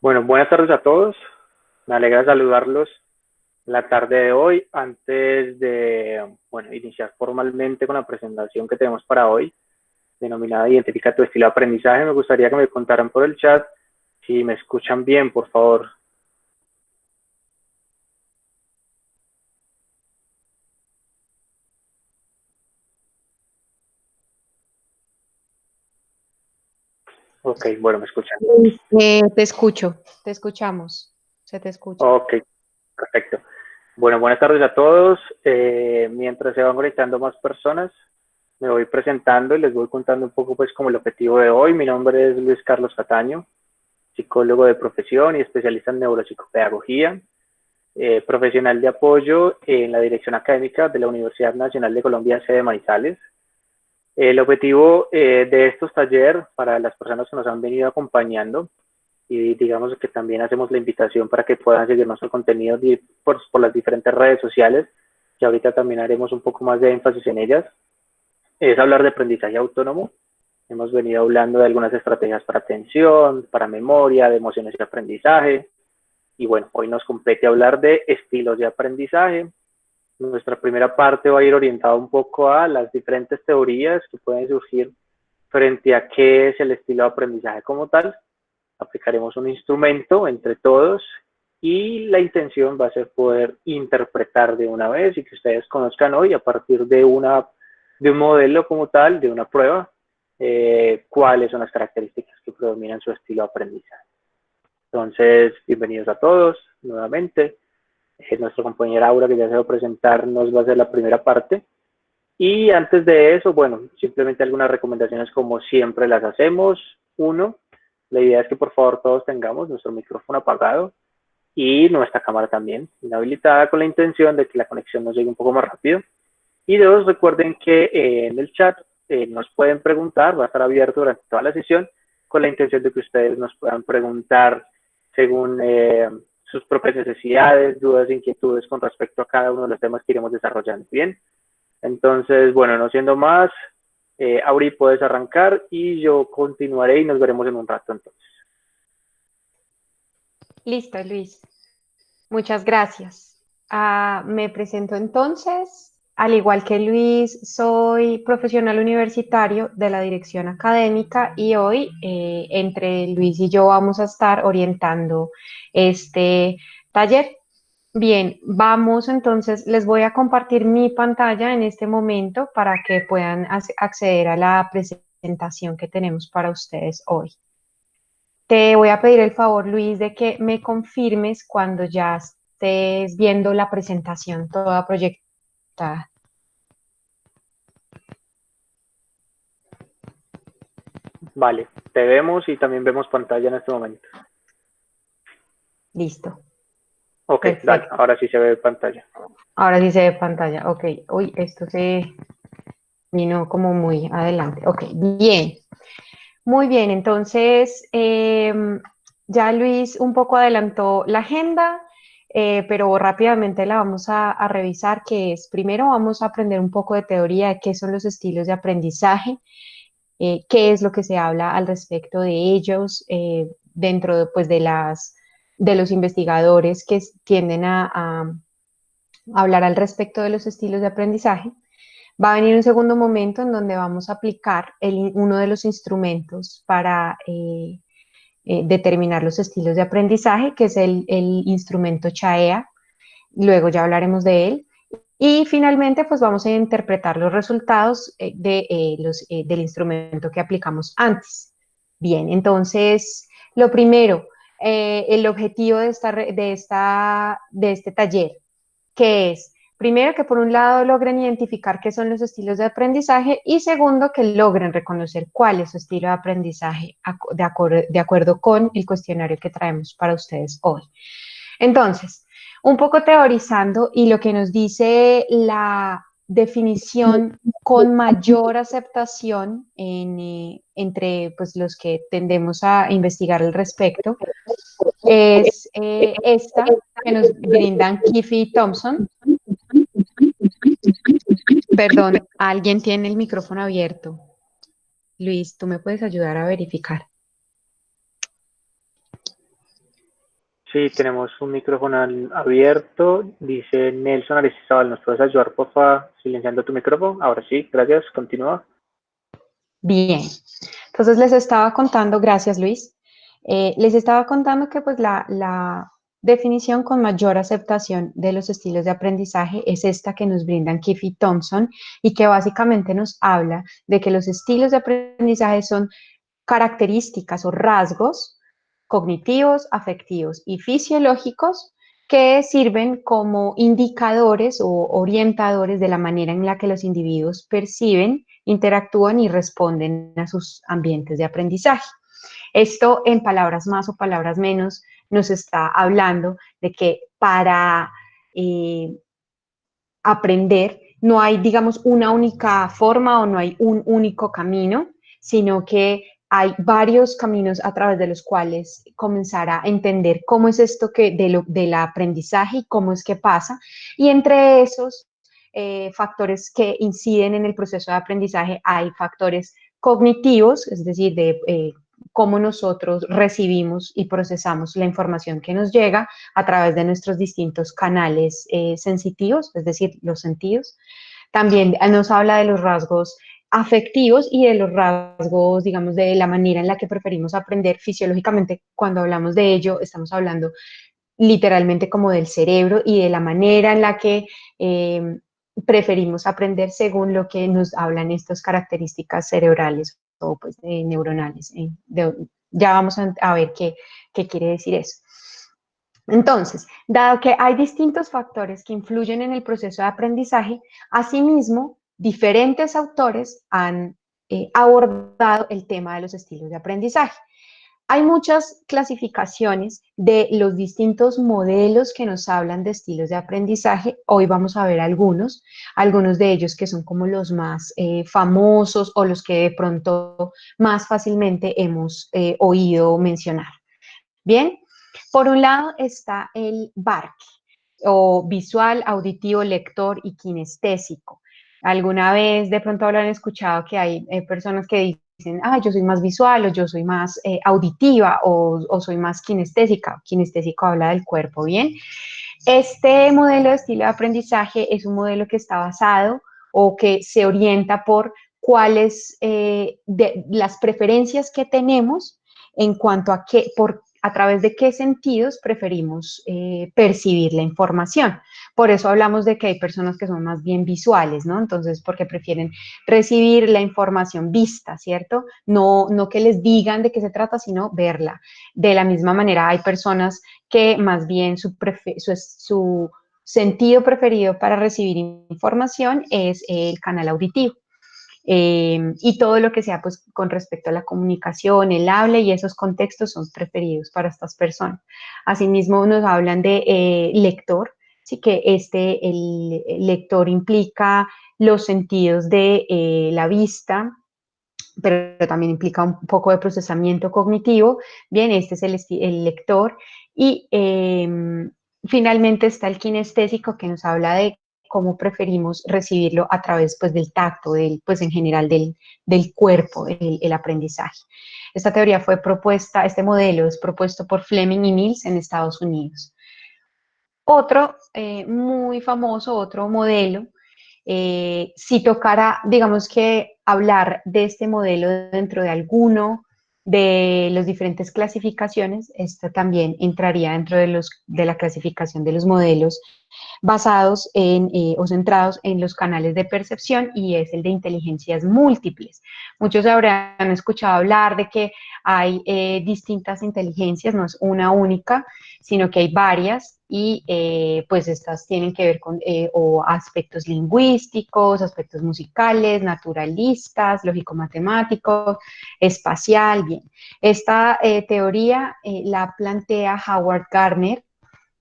Bueno, buenas tardes a todos. Me alegra saludarlos la tarde de hoy. Antes de, iniciar formalmente con la presentación que tenemos para hoy, denominada Identifica tu estilo de aprendizaje, me gustaría que me contaran por el chat si me escuchan bien, por favor. Ok, bueno, me escuchan. Te escucho, te escuchamos, se te escucha. Ok, perfecto. Bueno, buenas tardes a todos. Mientras se van conectando más personas, me voy presentando y les voy contando un poco pues como el objetivo de hoy. Mi nombre es Luis Carlos Cataño, psicólogo de profesión y especialista en neuropsicopedagogía, profesional de apoyo en la dirección académica de la Universidad Nacional de Colombia, sede Manizales. El objetivo de estos talleres para las personas que nos han venido acompañando, y digamos que también hacemos la invitación para que puedan seguir nuestro contenido por las diferentes redes sociales, que ahorita también haremos un poco más de énfasis en ellas, es hablar de aprendizaje autónomo. Hemos venido hablando de algunas estrategias para atención, para memoria, de emociones y aprendizaje. Y bueno, hoy nos compete hablar de estilos de aprendizaje. Nuestra primera parte va a ir orientada un poco a las diferentes teorías que pueden surgir frente a qué es el estilo de aprendizaje como tal. Aplicaremos un instrumento entre todos y la intención va a ser poder interpretar de una vez y que ustedes conozcan hoy a partir de un modelo como tal, de una prueba, cuáles son las características que predominan su estilo de aprendizaje. Entonces, bienvenidos a todos nuevamente. Nuestra compañera Aura, que ya se va a presentar, nos va a hacer la primera parte. Y antes de eso, bueno, simplemente algunas recomendaciones como siempre las hacemos. Uno, la idea es que por favor todos tengamos nuestro micrófono apagado y nuestra cámara también inhabilitada, con la intención de que la conexión nos llegue un poco más rápido. Y dos, recuerden que en el chat nos pueden preguntar, va a estar abierto durante toda la sesión, con la intención de que ustedes nos puedan preguntar según sus propias necesidades, dudas, inquietudes con respecto a cada uno de los temas que iremos desarrollando. Bien, entonces, bueno, no siendo más, Auri, puedes arrancar y yo continuaré y nos veremos en un rato entonces. Listo, Luis. Muchas gracias. Me presento entonces. Al igual que Luis, soy profesional universitario de la dirección académica y hoy entre Luis y yo vamos a estar orientando este taller. Bien, vamos entonces, les voy a compartir mi pantalla en este momento para que puedan acceder a la presentación que tenemos para ustedes hoy. Te voy a pedir el favor, Luis, de que me confirmes cuando ya estés viendo la presentación toda proyectada. Vale, te vemos y también vemos pantalla en este momento. Listo. Ok, dale, Perfecto. ahora sí se ve pantalla. Ahora sí se ve pantalla. Ok. Uy, esto se vino como muy adelante. Ok, bien. Muy bien, entonces ya Luis un poco adelantó la agenda, pero rápidamente la vamos a revisar, que es, primero vamos a aprender un poco de teoría de qué son los estilos de aprendizaje, qué es lo que se habla al respecto de ellos dentro de, pues, de los investigadores que tienden a hablar al respecto de los estilos de aprendizaje. Va a venir un segundo momento en donde vamos a aplicar uno de los instrumentos para determinar los estilos de aprendizaje, que es el instrumento CHAEA. Luego ya hablaremos de él. Y finalmente, pues vamos a interpretar los resultados del instrumento que aplicamos antes. Bien, entonces, lo primero, el objetivo de este taller, que es, primero, que por un lado logren identificar qué son los estilos de aprendizaje y segundo, que logren reconocer cuál es su estilo de aprendizaje de acuerdo con el cuestionario que traemos para ustedes hoy. Entonces, un poco teorizando y lo que nos dice la definición con mayor aceptación entre pues, los que tendemos a investigar al respecto, es esta que nos brindan Kiffey y Thompson. Perdón, alguien tiene el micrófono abierto. Luis, ¿tú me puedes ayudar a verificar? Sí, tenemos un micrófono abierto. Dice Nelson Aristizabal, ¿nos puedes ayudar, por favor, silenciando tu micrófono? Ahora sí, gracias, continúa. Bien, entonces les estaba contando, gracias Luis, les estaba contando que pues la definición con mayor aceptación de los estilos de aprendizaje es esta que nos brindan Keefe y Thompson y que básicamente nos habla de que los estilos de aprendizaje son características o rasgos cognitivos, afectivos y fisiológicos que sirven como indicadores o orientadores de la manera en la que los individuos perciben, interactúan y responden a sus ambientes de aprendizaje. Esto, en palabras más o palabras menos, nos está hablando de que para aprender no hay, digamos, una única forma o no hay un único camino, sino que hay varios caminos a través de los cuales comenzar a entender cómo es esto que del aprendizaje y cómo es que pasa. Y entre esos factores que inciden en el proceso de aprendizaje hay factores cognitivos, es decir, de cómo nosotros recibimos y procesamos la información que nos llega a través de nuestros distintos canales sensitivos, es decir, los sentidos. También nos habla de los rasgos afectivos y de los rasgos, digamos, de la manera en la que preferimos aprender fisiológicamente. Cuando hablamos de ello, estamos hablando literalmente como del cerebro y de la manera en la que preferimos aprender según lo que nos hablan estas características cerebrales o pues neuronales. Ya vamos a ver qué quiere decir eso. Entonces, dado que hay distintos factores que influyen en el proceso de aprendizaje, asimismo, diferentes autores han abordado el tema de los estilos de aprendizaje. Hay muchas clasificaciones de los distintos modelos que nos hablan de estilos de aprendizaje. Hoy vamos a ver algunos de ellos que son como los más famosos o los que de pronto más fácilmente hemos oído mencionar. Bien, por un lado está el BARC, o visual, auditivo, lector y kinestésico. Alguna vez de pronto habrán escuchado que hay personas que dicen, ah, yo soy más visual o yo soy más auditiva o soy más kinestésica. Kinestésico habla del cuerpo, ¿bien? Este modelo de estilo de aprendizaje es un modelo que está basado o que se orienta por cuáles de las preferencias que tenemos en cuanto a qué, a través de qué sentidos preferimos percibir la información. Por eso hablamos de que hay personas que son más bien visuales, ¿no? Entonces, porque prefieren recibir la información vista, ¿cierto? No que les digan de qué se trata, sino verla. De la misma manera, hay personas que más bien su sentido preferido para recibir información es el canal auditivo. Y todo lo que sea pues con respecto a la comunicación, el habla y esos contextos son preferidos para estas personas. Asimismo nos hablan de lector, sí que el lector implica los sentidos de la vista, pero también implica un poco de procesamiento cognitivo. Bien, este es el lector. Y finalmente está el kinestésico, que nos habla de cómo preferimos recibirlo a través pues, del tacto, pues en general del cuerpo, el aprendizaje. Esta teoría fue propuesta, este modelo es propuesto por Fleming y Mills en Estados Unidos. Otro muy famoso, otro modelo, si tocara, digamos que hablar de este modelo dentro de alguno de las diferentes clasificaciones, esto también entraría dentro de la clasificación de los modelos basados o centrados en los canales de percepción y es el de inteligencias múltiples. Muchos habrán escuchado hablar de que hay distintas inteligencias, no es una única, sino que hay varias y pues estas tienen que ver con o aspectos lingüísticos, aspectos musicales, naturalistas, lógico-matemáticos, espacial, bien. Esta teoría la plantea Howard Gardner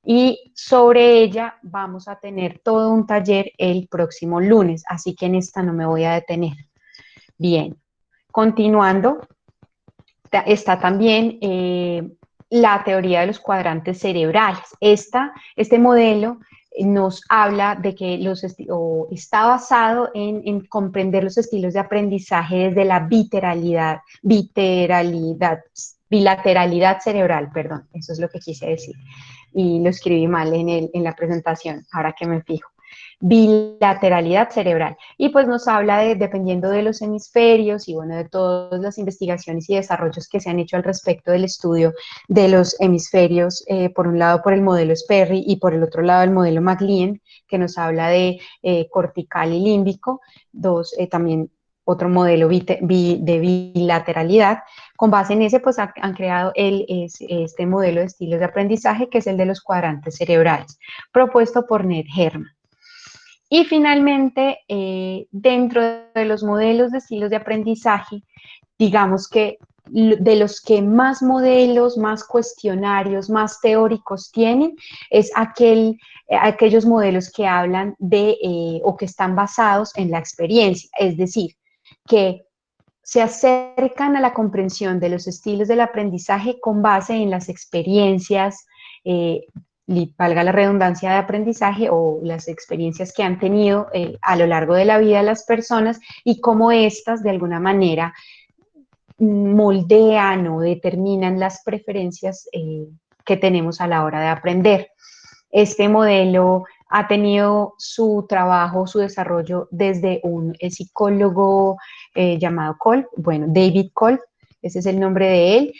y sobre ella vamos a tener todo un taller el próximo lunes, así que en esta no me voy a detener. Bien, continuando, está también la teoría de los cuadrantes cerebrales. Este modelo nos habla de que está basado en comprender los estilos de aprendizaje desde la viteralidad bilateralidad cerebral, perdón, eso es lo que quise decir. Y lo escribí mal en la presentación, ahora que me fijo. Bilateralidad cerebral. Y pues nos habla de, dependiendo de los hemisferios y bueno, de todas las investigaciones y desarrollos que se han hecho al respecto del estudio de los hemisferios, por un lado por el modelo Sperry y por el otro lado el modelo MacLean, que nos habla de cortical y límbico, también otro modelo de bilateralidad. Con base en ese, pues han creado este modelo de estilos de aprendizaje, que es el de los cuadrantes cerebrales, propuesto por Ned Herman. Y finalmente, dentro de los modelos de estilos de aprendizaje, digamos que de los que más modelos, más cuestionarios, más teóricos tienen, es aquellos modelos que hablan de o que están basados en la experiencia, es decir, que se acercan a la comprensión de los estilos del aprendizaje con base en las experiencias, valga la redundancia, de aprendizaje o las experiencias que han tenido a lo largo de la vida las personas y cómo éstas de alguna manera moldean o determinan las preferencias que tenemos a la hora de aprender. Este modelo ha tenido su trabajo, su desarrollo desde un psicólogo llamado Kolb, bueno, David Kolb, ese es el nombre de él,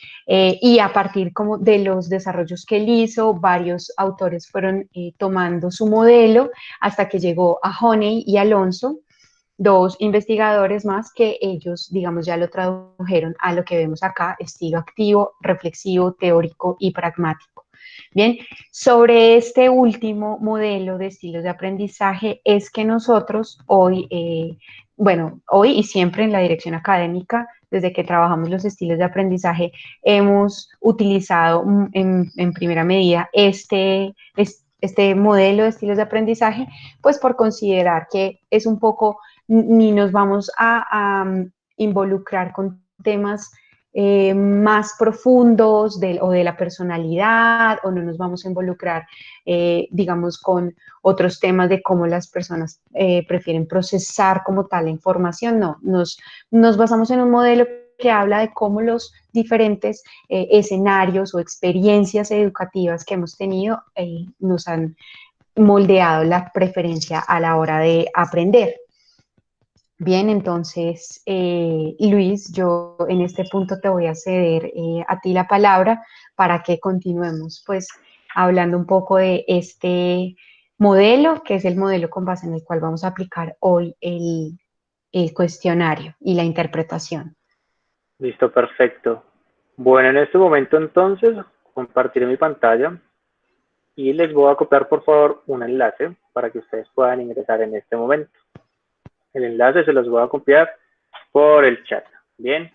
y a partir como de los desarrollos que él hizo, varios autores fueron tomando su modelo hasta que llegó a Honey y Alonso, dos investigadores más que ellos, digamos, ya lo tradujeron a lo que vemos acá, estilo activo, reflexivo, teórico y pragmático. Bien, sobre este último modelo de estilos de aprendizaje es que nosotros hoy, bueno, hoy y siempre en la dirección académica, desde que trabajamos los estilos de aprendizaje, hemos utilizado en primera medida este modelo de estilos de aprendizaje, pues por considerar que es un poco, ni nos vamos a involucrar con temas más profundos o de la personalidad, o no nos vamos a involucrar, digamos, con otros temas de cómo las personas prefieren procesar como tal la información. No, nos basamos en un modelo que habla de cómo los diferentes escenarios o experiencias educativas que hemos tenido nos han moldeado la preferencia a la hora de aprender. Bien, entonces, Luis, yo en este punto te voy a ceder a ti la palabra para que continuemos, pues, hablando un poco de este modelo, que es el modelo con base en el cual vamos a aplicar hoy el cuestionario y la interpretación. Listo, perfecto. Bueno, en este momento entonces compartiré mi pantalla y les voy a copiar por favor un enlace para que ustedes puedan ingresar en este momento. El enlace se los voy a copiar por el chat. Bien.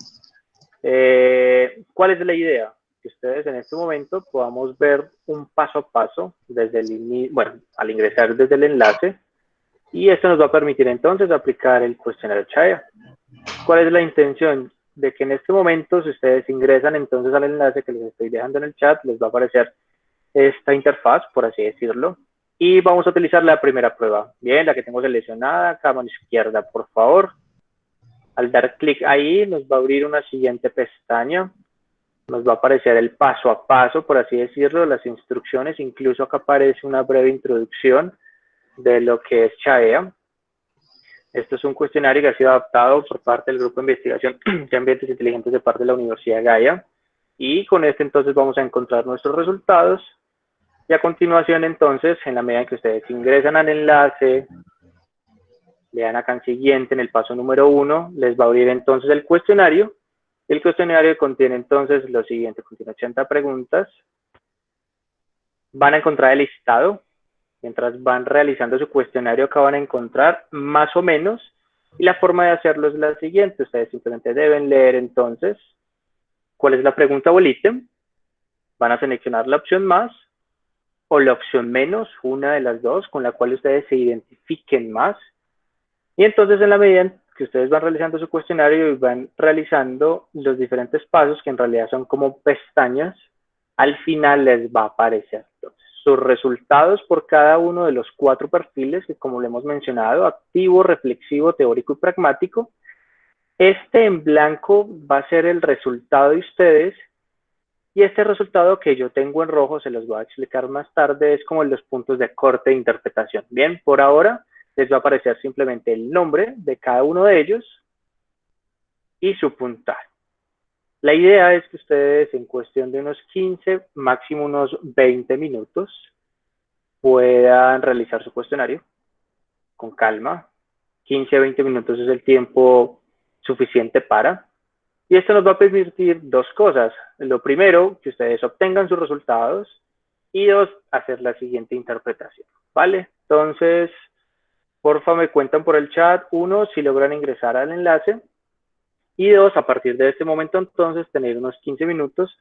¿Cuál es la idea? Que ustedes en este momento podamos ver un paso a paso desde el inicio, bueno, al ingresar desde el enlace, y esto nos va a permitir entonces aplicar el cuestionario CHAEA. ¿Cuál es la intención? De que en este momento, si ustedes ingresan entonces al enlace que les estoy dejando en el chat, les va a aparecer esta interfaz, por así decirlo, y vamos a utilizar la primera prueba. Bien, la que tengo seleccionada, acá a mano izquierda, por favor. Al dar clic ahí, nos va a abrir una siguiente pestaña. Nos va a aparecer el paso a paso, por así decirlo, las instrucciones. Incluso acá aparece una breve introducción de lo que es CHAEA. Esto es un cuestionario que ha sido adaptado por parte del Grupo de Investigación de Ambientes Inteligentes de parte de la Universidad de Gaia. Y con este entonces vamos a encontrar nuestros resultados. Y a continuación entonces, en la medida en que ustedes ingresan al enlace, le dan acá en siguiente, en el paso número 1, les va a abrir entonces el cuestionario. El cuestionario contiene entonces lo siguiente, contiene 80 preguntas. Van a encontrar el listado. Mientras van realizando su cuestionario, acá van a encontrar más o menos, y la forma de hacerlo es la siguiente. Ustedes simplemente deben leer entonces cuál es la pregunta o el ítem. Van a seleccionar la opción más o la opción menos, una de las dos, con la cual ustedes se identifiquen más. Y entonces en la medida en que ustedes van realizando su cuestionario y van realizando los diferentes pasos, que en realidad son como pestañas, al final les va a aparecer entonces sus resultados por cada uno de los 4 perfiles que, como lo hemos mencionado, activo, reflexivo, teórico y pragmático. Este en blanco va a ser el resultado de ustedes Y este resultado que yo tengo en rojo, se los voy a explicar más tarde, es como los puntos de corte de interpretación. Bien, por ahora les va a aparecer simplemente el nombre de cada uno de ellos y su puntaje. La idea es que ustedes en cuestión de unos 15, máximo unos 20 minutos, puedan realizar su cuestionario con calma. 15 a 20 minutos es el tiempo suficiente para. Y esto nos va a permitir dos cosas. Lo primero, que ustedes obtengan sus resultados y dos, hacer la siguiente interpretación. ¿Vale? Entonces, porfa, me cuentan por el chat, uno, si logran ingresar al enlace y dos, a partir de este momento entonces, tener unos 15 minutos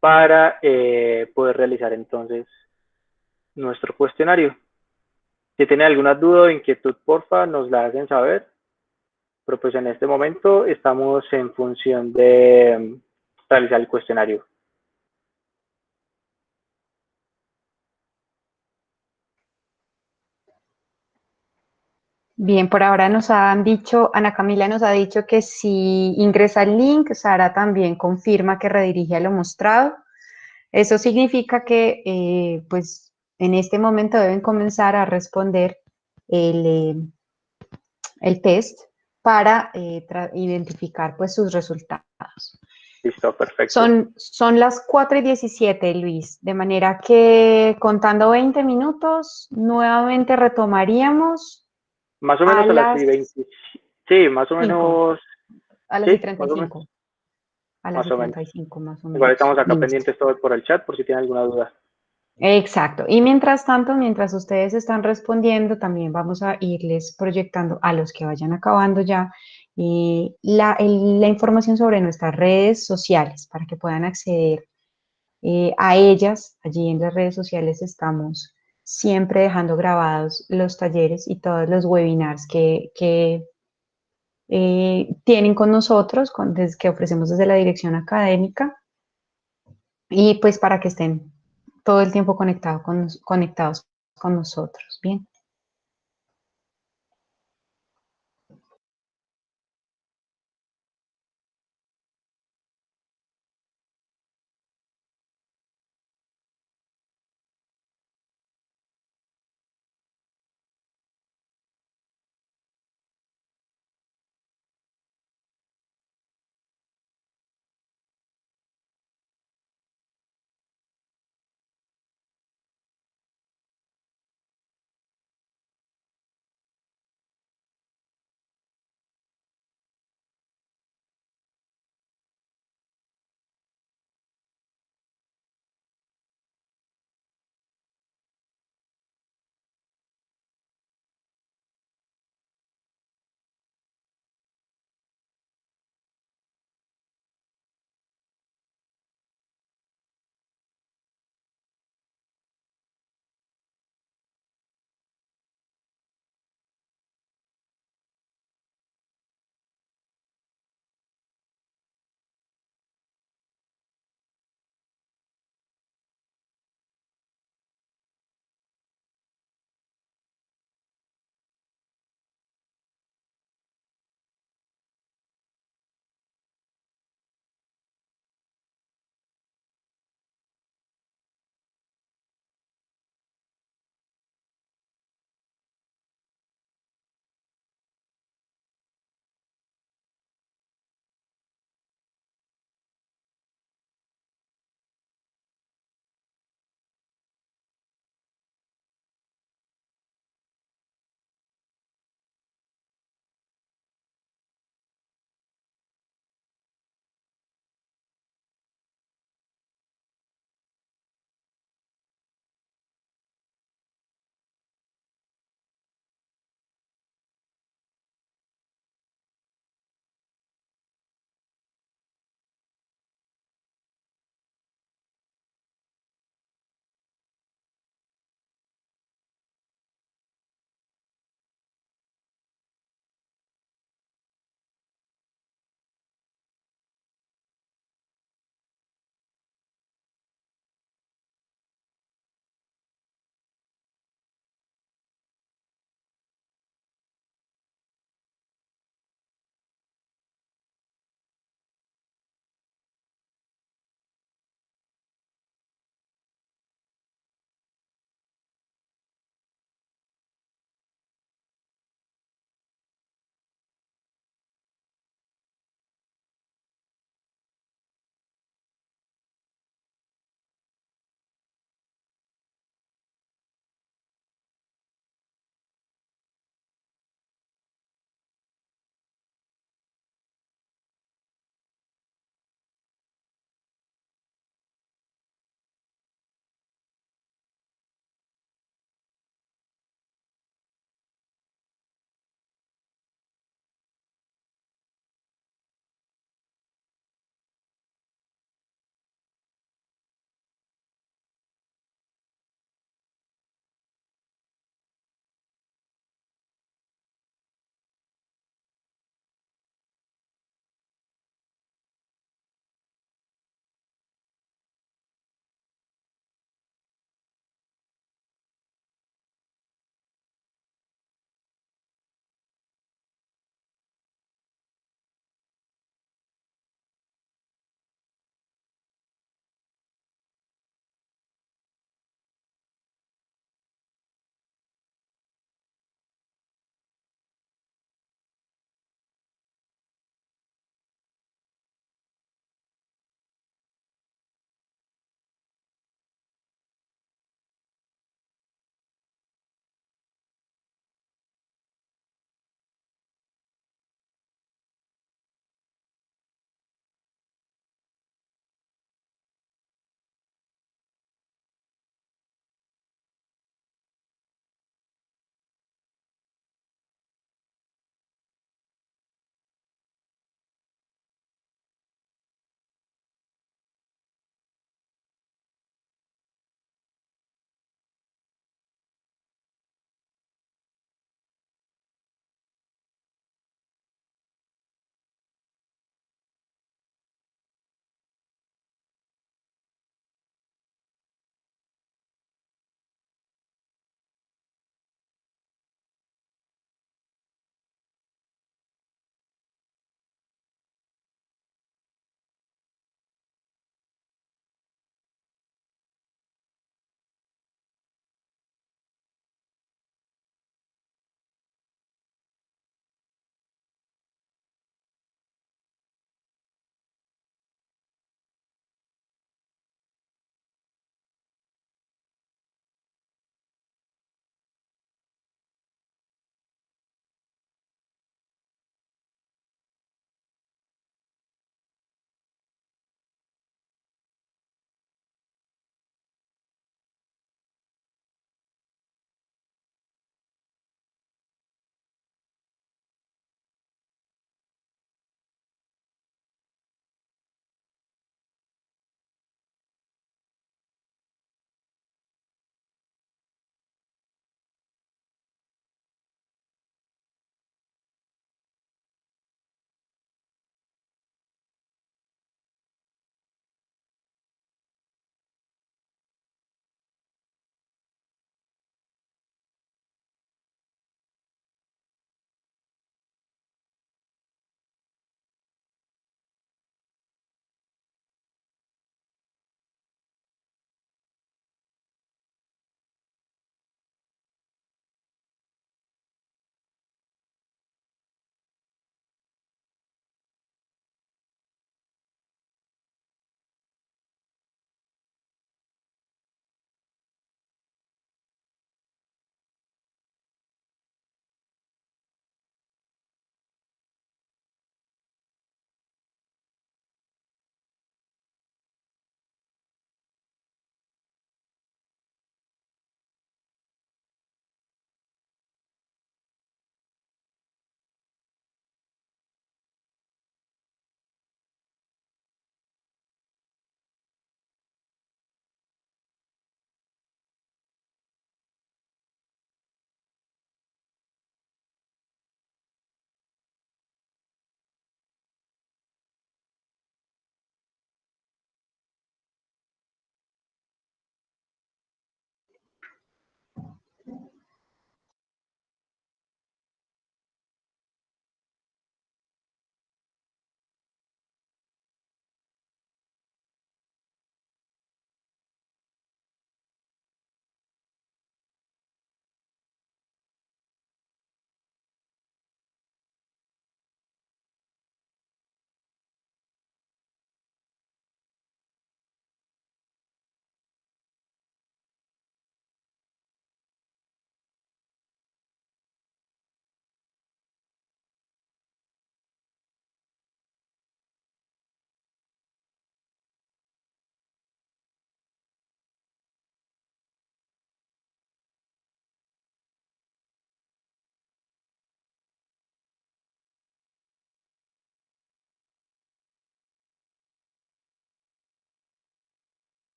para poder realizar entonces nuestro cuestionario. Si tienen alguna duda o inquietud, porfa, nos la hacen saber. Pero pues en este momento estamos en función de realizar el cuestionario. Bien, por ahora nos han dicho, Ana Camila nos ha dicho que si ingresa el link, Sara también confirma que redirige a lo mostrado. Eso significa que, pues, en este momento deben comenzar a responder el test para identificar, pues, sus resultados. Listo, perfecto. Son las 4:17, Luis, de manera que contando 20 minutos, nuevamente retomaríamos Más o a menos a las las 20. Sí, más o 5, menos. a las y Sí, treinta más y o menos. cinco, a las Más y o menos. 35 más o Igual menos. estamos acá Listo. pendientes todos por el chat por si tienen alguna duda. Exacto. Y mientras tanto, mientras ustedes están respondiendo, también vamos a irles proyectando a los que vayan acabando ya la información sobre nuestras redes sociales para que puedan acceder a ellas. Allí en las redes sociales estamos siempre dejando grabados los talleres y todos los webinars que tienen con nosotros, que ofrecemos desde la dirección académica, y pues para que estén todo el tiempo conectados con nosotros. Bien.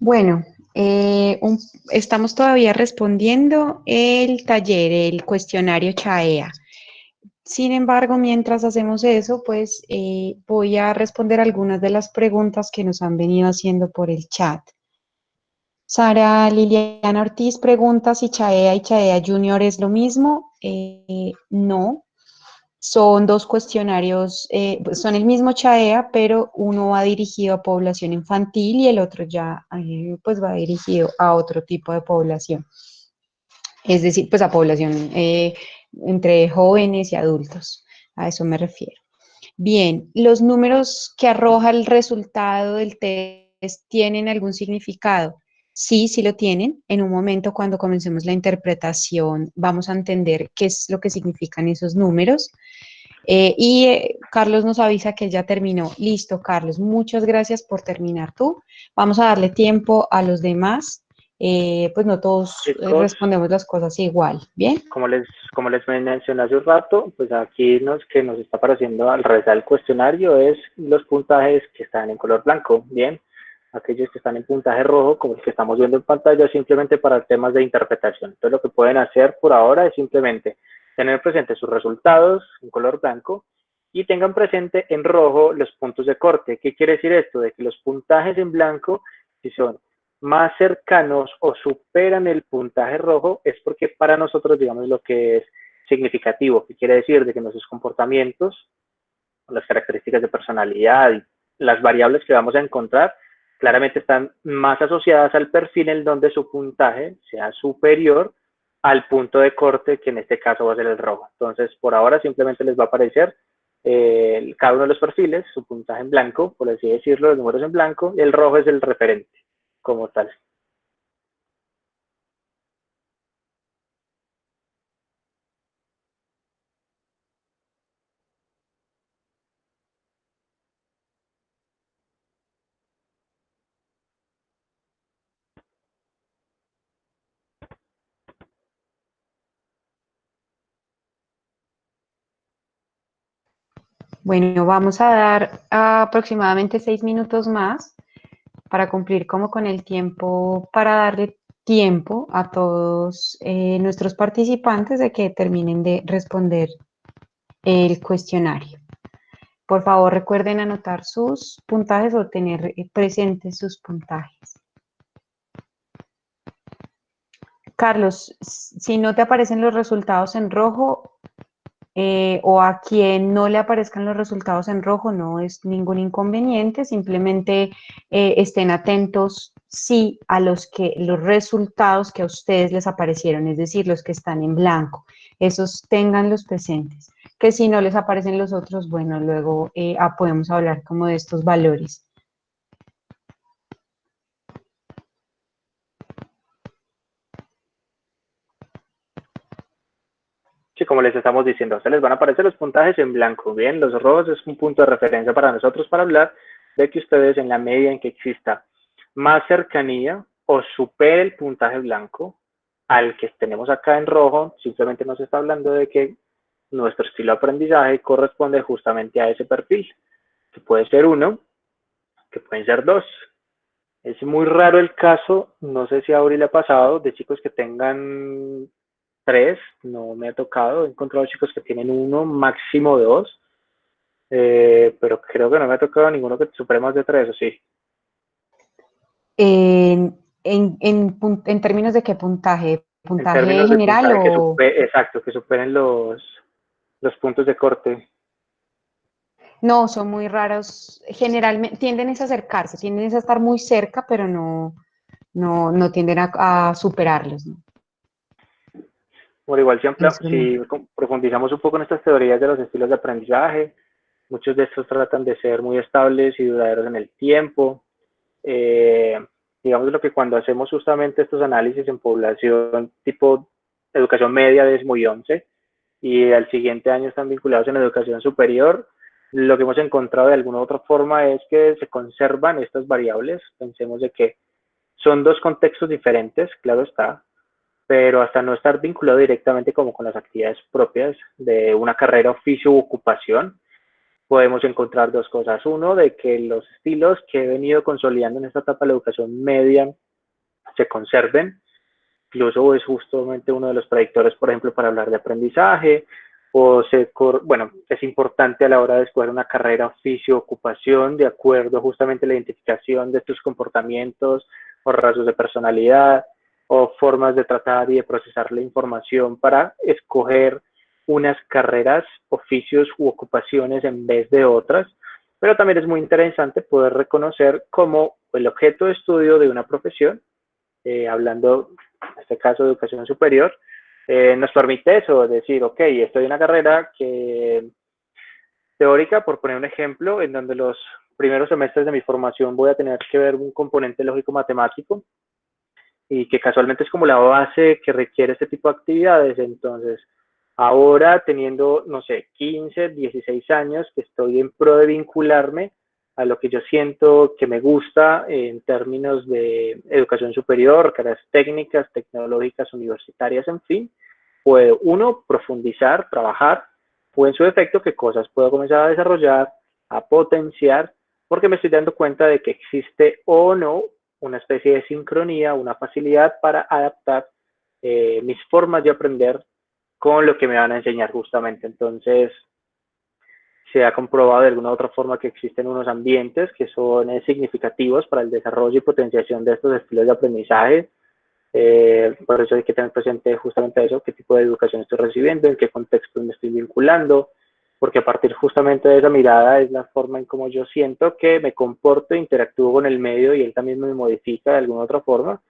Bueno, estamos todavía respondiendo el taller, el cuestionario CHAEA. Sin embargo, mientras hacemos eso, pues voy a responder algunas de las preguntas que nos han venido haciendo por el chat. Sara Liliana Ortiz pregunta si CHAEA y CHAEA Junior es lo mismo. No, son dos cuestionarios, son el mismo CHAEA, pero uno va dirigido a población infantil y el otro ya pues va dirigido a otro tipo de población. Es decir, pues a población entre jóvenes y adultos. A eso me refiero. Bien, ¿los números que arroja el resultado del test tienen algún significado? Sí, sí lo tienen. En un momento, cuando comencemos la interpretación, vamos a entender qué es lo que significan esos números. Carlos nos avisa que ya terminó. Listo, Carlos, muchas gracias por terminar tú. Vamos a darle tiempo a los demás. Pues no todos Chicos, respondemos las cosas igual. ¿Bien? como les mencioné hace un rato, pues aquí que nos está apareciendo al revisar el cuestionario es los puntajes que están en color blanco, ¿bien? Aquellos que están en puntaje rojo, como el que estamos viendo en pantalla, simplemente para temas de interpretación. Entonces lo que pueden hacer por ahora es simplemente tener presente sus resultados en color blanco y tengan presente en rojo los puntos de corte. ¿Qué quiere decir esto? De que los puntajes en blanco, si son más cercanos o superan el puntaje rojo, es porque para nosotros, digamos, lo que es significativo, que quiere decir de que nuestros comportamientos, las características de personalidad y las variables que vamos a encontrar, claramente están más asociadas al perfil en donde su puntaje sea superior al punto de corte, que en este caso va a ser el rojo. Entonces, por ahora simplemente les va a aparecer cada uno de los perfiles, su puntaje en blanco, por así decirlo, los números en blanco, y el rojo es el referente como tal. Bueno, vamos a dar aproximadamente 6 minutos más para cumplir como con el tiempo, para darle tiempo a todos nuestros participantes de que terminen de responder el cuestionario. Por favor, recuerden anotar sus puntajes o tener presentes sus puntajes. Carlos, si no te aparecen los resultados en rojo o a quien no le aparezcan los resultados en rojo, no es ningún inconveniente, simplemente estén atentos sí a los resultados que a ustedes les aparecieron, es decir, los que están en blanco, esos tenganlos presentes, que si no les aparecen los otros, bueno, luego podemos hablar como de estos valores. Sí, como les estamos diciendo, a ustedes les van a aparecer los puntajes en blanco, bien, los rojos es un punto de referencia para nosotros para hablar de que ustedes en la medida en que exista más cercanía o supere el puntaje blanco al que tenemos acá en rojo, simplemente nos está hablando de que nuestro estilo de aprendizaje corresponde justamente a ese perfil, que puede ser uno, que pueden ser dos. Es muy raro el caso, no sé si a Auri le ha pasado, de chicos que tengan tres, no me ha tocado, he encontrado chicos que tienen uno, máximo dos, pero creo que no me ha tocado ninguno que supere más de tres, o sí. En términos de qué puntaje, En puntaje términos de general puntaje o... exacto, que superen los puntos de corte. No, son muy raros. Generalmente tienden a acercarse, tienden a estar muy cerca, pero no tienden a superarlos, ¿no? Por igual, Eso no. si profundizamos un poco en estas teorías de los estilos de aprendizaje, muchos de estos tratan de ser muy estables y duraderos en el tiempo. Eh, digamos lo que cuando hacemos justamente estos análisis en población tipo educación media de muy 11 y al siguiente año están vinculados en educación superior, lo que hemos encontrado de alguna u otra forma es que se conservan estas variables. Pensemos de que son dos contextos diferentes, claro está, pero hasta no estar vinculado directamente como con las actividades propias de una carrera, oficio u ocupación, podemos encontrar dos cosas. Uno, de que los estilos que he venido consolidando en esta etapa de la educación media se conserven. Incluso es justamente uno de los predictores, por ejemplo, para hablar de aprendizaje, bueno, es importante a la hora de escoger una carrera, oficio, ocupación, de acuerdo justamente a la identificación de tus comportamientos o rasgos de personalidad o formas de tratar y de procesar la información para escoger unas carreras, oficios u ocupaciones en vez de otras. Pero también es muy interesante poder reconocer cómo el objeto de estudio de una profesión, hablando en este caso de educación superior, nos permite eso, decir, ok, estoy en una carrera que teórica, por poner un ejemplo, en donde los primeros semestres de mi formación voy a tener que ver un componente lógico-matemático y que casualmente es como la base que requiere este tipo de actividades. Entonces, ahora teniendo, no sé, 15, 16 años, que estoy en pro de vincularme a lo que yo siento que me gusta en términos de educación superior, carreras técnicas, tecnológicas, universitarias, en fin, puedo uno profundizar, trabajar, o en su defecto qué cosas puedo comenzar a desarrollar, a potenciar, porque me estoy dando cuenta de que existe o no una especie de sincronía, una facilidad para adaptar mis formas de aprender con lo que me van a enseñar justamente. Entonces, se ha comprobado de alguna u otra forma que existen unos ambientes que son significativos para el desarrollo y potenciación de estos estilos de aprendizaje. Por eso hay que tener presente justamente eso, qué tipo de educación estoy recibiendo, en qué contexto me estoy vinculando, porque a partir justamente de esa mirada es la forma en cómo yo siento que me comporto, interactúo con el medio y él también me modifica de alguna u otra forma.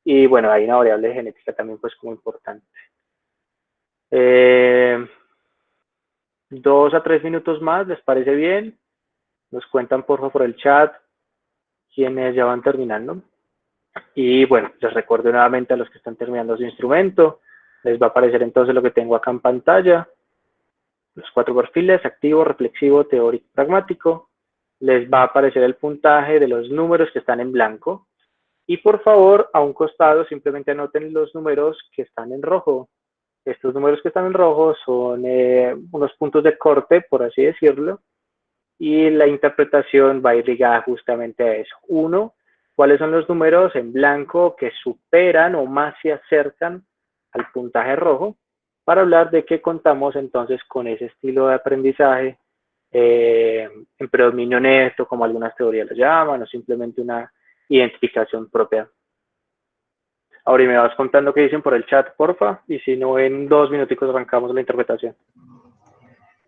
Y bueno, hay una variable genética también pues como importante. 2 a 3 minutos más, ¿les parece bien? Nos cuentan por favor por el chat quienes ya van terminando. Y bueno, les recuerdo nuevamente a los que están terminando su instrumento, les va a aparecer entonces lo que tengo acá en pantalla, los 4 perfiles, activo, reflexivo, teórico, pragmático. Les va a aparecer el puntaje de los números que están en blanco. Y por favor, a un costado simplemente anoten los números que están en rojo. Estos números que están en rojo son unos puntos de corte, por así decirlo, y la interpretación va a ir ligada justamente a eso. Uno, ¿cuáles son los números en blanco que superan o más se acercan al puntaje rojo? Para hablar de que contamos entonces con ese estilo de aprendizaje en predominio neto, como algunas teorías lo llaman, o simplemente una identificación propia. Ahora, y me vas contando qué dicen por el chat, porfa, y si no, en 2 minuticos arrancamos la interpretación.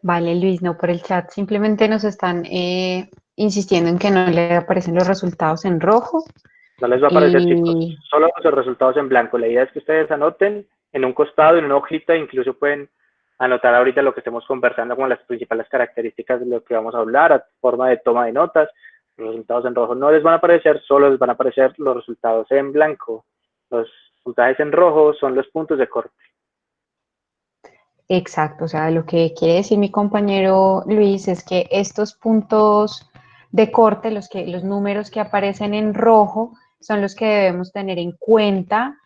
Vale, Luis, no por el chat, simplemente nos están insistiendo en que no le aparecen los resultados en rojo. No les va a aparecer, chicos, solo los resultados en blanco. La idea es que ustedes anoten en un costado, en una hojita, incluso pueden anotar ahorita lo que estemos conversando como las principales características de lo que vamos a hablar, a forma de toma de notas. Los resultados en rojo no les van a aparecer, solo les van a aparecer los resultados en blanco. Los puntajes en rojo son los puntos de corte. Exacto, o sea, lo que quiere decir mi compañero Luis es que estos puntos de corte, los números que aparecen en rojo, son los que debemos tener en cuenta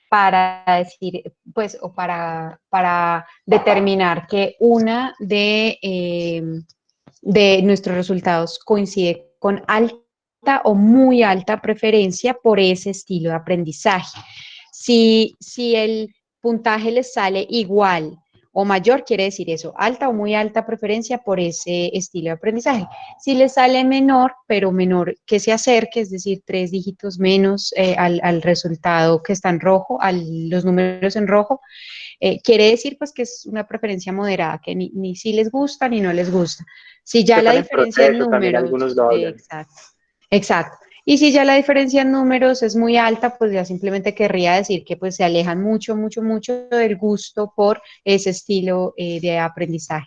para decir, pues, o para determinar que una de nuestros resultados coincide con alta o muy alta preferencia por ese estilo de aprendizaje. Si el puntaje les sale igual o mayor, quiere decir eso, alta o muy alta preferencia por ese estilo de aprendizaje. Si les sale menor, pero menor que se acerque, es decir, 3 dígitos menos al resultado que está en rojo, a los números en rojo, quiere decir pues que es una preferencia moderada, que ni si les gusta ni no les gusta. Si ya la diferencia en también algunos lo números, hablan. exacto, exacto. Y si ya la diferencia en números es muy alta, pues ya simplemente querría decir que pues se alejan mucho, mucho, mucho del gusto por ese estilo de aprendizaje.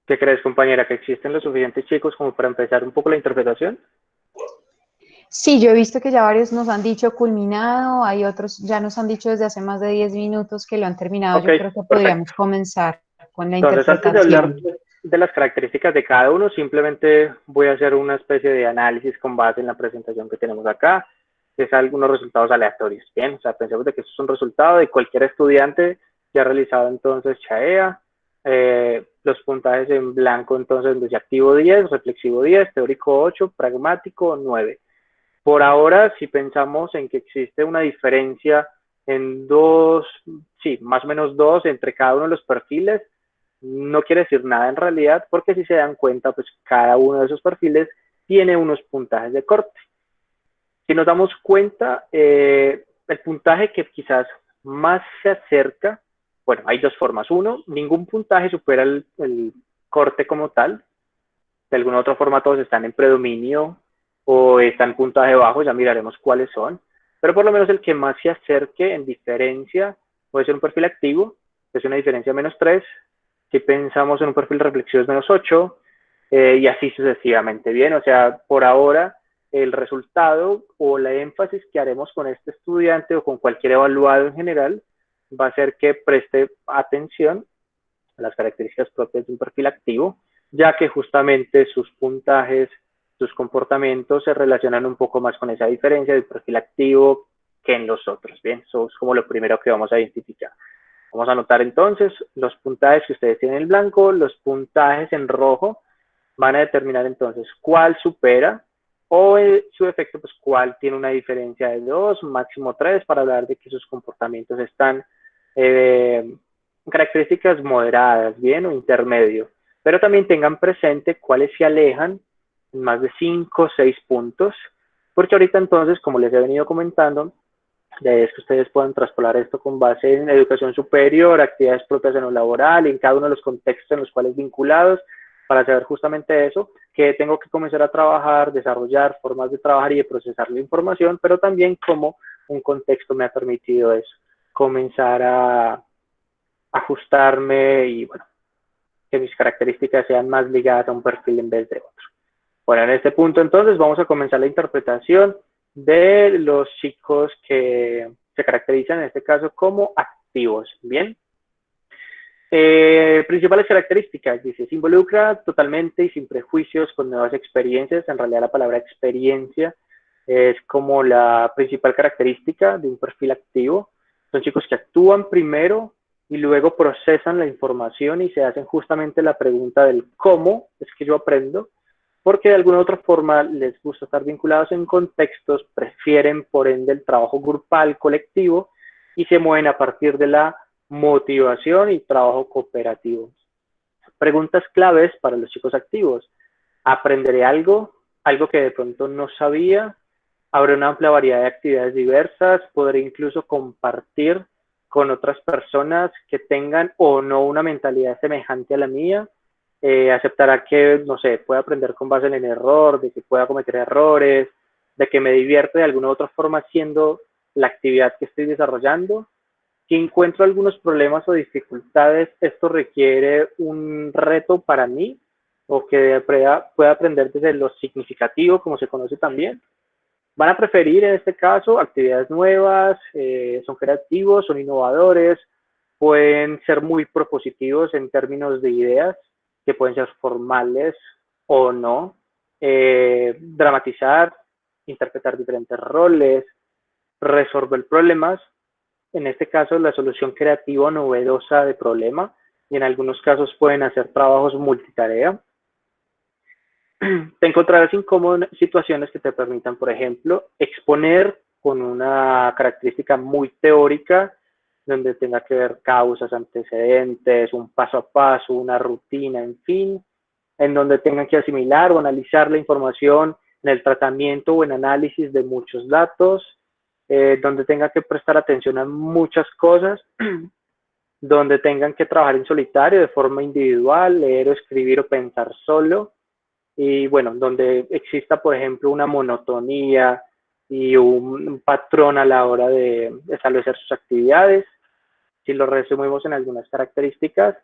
¿Qué crees, compañera? ¿Que existen los suficientes chicos como para empezar un poco la interpretación? Sí, yo he visto que ya varios nos han dicho culminado, hay otros ya nos han dicho desde hace más de 10 minutos que lo han terminado. Ok, Yo creo que perfecto. podríamos comenzar con la Entonces, antes de hablar interpretación. de las características de cada uno, simplemente voy a hacer una especie de análisis con base en la presentación que tenemos acá, que es algunos resultados aleatorios. Bien, o sea, pensemos de que esto es un resultado de cualquier estudiante que ha realizado entonces CHAEA, los puntajes en blanco entonces de activo 10, reflexivo 10, teórico 8, pragmático 9. Por ahora, si pensamos en que existe una diferencia en dos, sí, más o menos dos entre cada uno de los perfiles, no quiere decir nada en realidad, porque si se dan cuenta, pues cada uno de esos perfiles tiene unos puntajes de corte. Si nos damos cuenta, el puntaje que quizás más se acerca, bueno, hay dos formas. Uno, ningún puntaje supera el corte como tal. De alguna u otra forma todos están en predominio o están en puntaje bajo, ya miraremos cuáles son. Pero por lo menos el que más se acerque en diferencia puede ser un perfil activo, que es una diferencia de -3. Si pensamos en un perfil reflexivo es -8, y así sucesivamente. Bien, o sea, por ahora el resultado o la énfasis que haremos con este estudiante o con cualquier evaluado en general va a ser que preste atención a las características propias de un perfil activo, ya que justamente sus puntajes, sus comportamientos se relacionan un poco más con esa diferencia del perfil activo que en los otros. Bien, eso es como lo primero que vamos a identificar. Vamos a anotar entonces los puntajes que ustedes tienen en blanco, los puntajes en rojo van a determinar entonces cuál supera o su efecto, pues cuál tiene una diferencia de 2, máximo 3, para hablar de que sus comportamientos están características moderadas, bien, o intermedio. Pero también tengan presente cuáles se alejan en más de 5 o 6 puntos, porque ahorita entonces, como les he venido comentando, la idea es que ustedes puedan traspolar esto con base en educación superior, actividades propias en lo laboral, en cada uno de los contextos en los cuales vinculados, para saber justamente eso, que tengo que comenzar a trabajar, desarrollar formas de trabajar y de procesar la información, pero también cómo un contexto me ha permitido eso, comenzar a ajustarme y, bueno, que mis características sean más ligadas a un perfil en vez de otro. Bueno, en este punto entonces vamos a comenzar la interpretación de los chicos que se caracterizan en este caso como activos. Bien. Principales características, dice, se involucra totalmente y sin prejuicios con nuevas experiencias. En realidad la palabra experiencia es como la principal característica de un perfil activo. Son chicos que actúan primero y luego procesan la información y se hacen justamente la pregunta del cómo es que yo aprendo, porque de alguna u otra forma les gusta estar vinculados en contextos, prefieren por ende el trabajo grupal, colectivo, y se mueven a partir de la motivación y trabajo cooperativo. Preguntas claves para los chicos activos. ¿Aprenderé algo? Algo que de pronto no sabía. Habrá una amplia variedad de actividades diversas. Podré incluso compartir con otras personas que tengan o no una mentalidad semejante a la mía. Aceptará que, no sé, pueda aprender con base en el error, de que pueda cometer errores, de que me divierte de alguna u otra forma haciendo la actividad que estoy desarrollando. Si encuentro algunos problemas o dificultades, esto requiere un reto para mí, o que pueda aprender desde lo significativo, como se conoce también. Van a preferir en este caso actividades nuevas, son creativos, son innovadores, pueden ser muy propositivos en términos de ideas, que pueden ser formales o no, dramatizar, interpretar diferentes roles, resolver problemas, en este caso la solución creativa o novedosa de problema, y en algunos casos pueden hacer trabajos multitarea. Te encontrarás incómodo en situaciones que te permitan, por ejemplo, exponer con una característica muy teórica, donde tenga que ver causas, antecedentes, un paso a paso, una rutina, en fin, en donde tengan que asimilar o analizar la información en el tratamiento o en análisis de muchos datos, donde tengan que prestar atención a muchas cosas, donde tengan que trabajar en solitario de forma individual, leer o escribir o pensar solo, y bueno, donde exista, por ejemplo, una monotonía y un patrón a la hora de establecer sus actividades. Si lo resumimos en algunas características: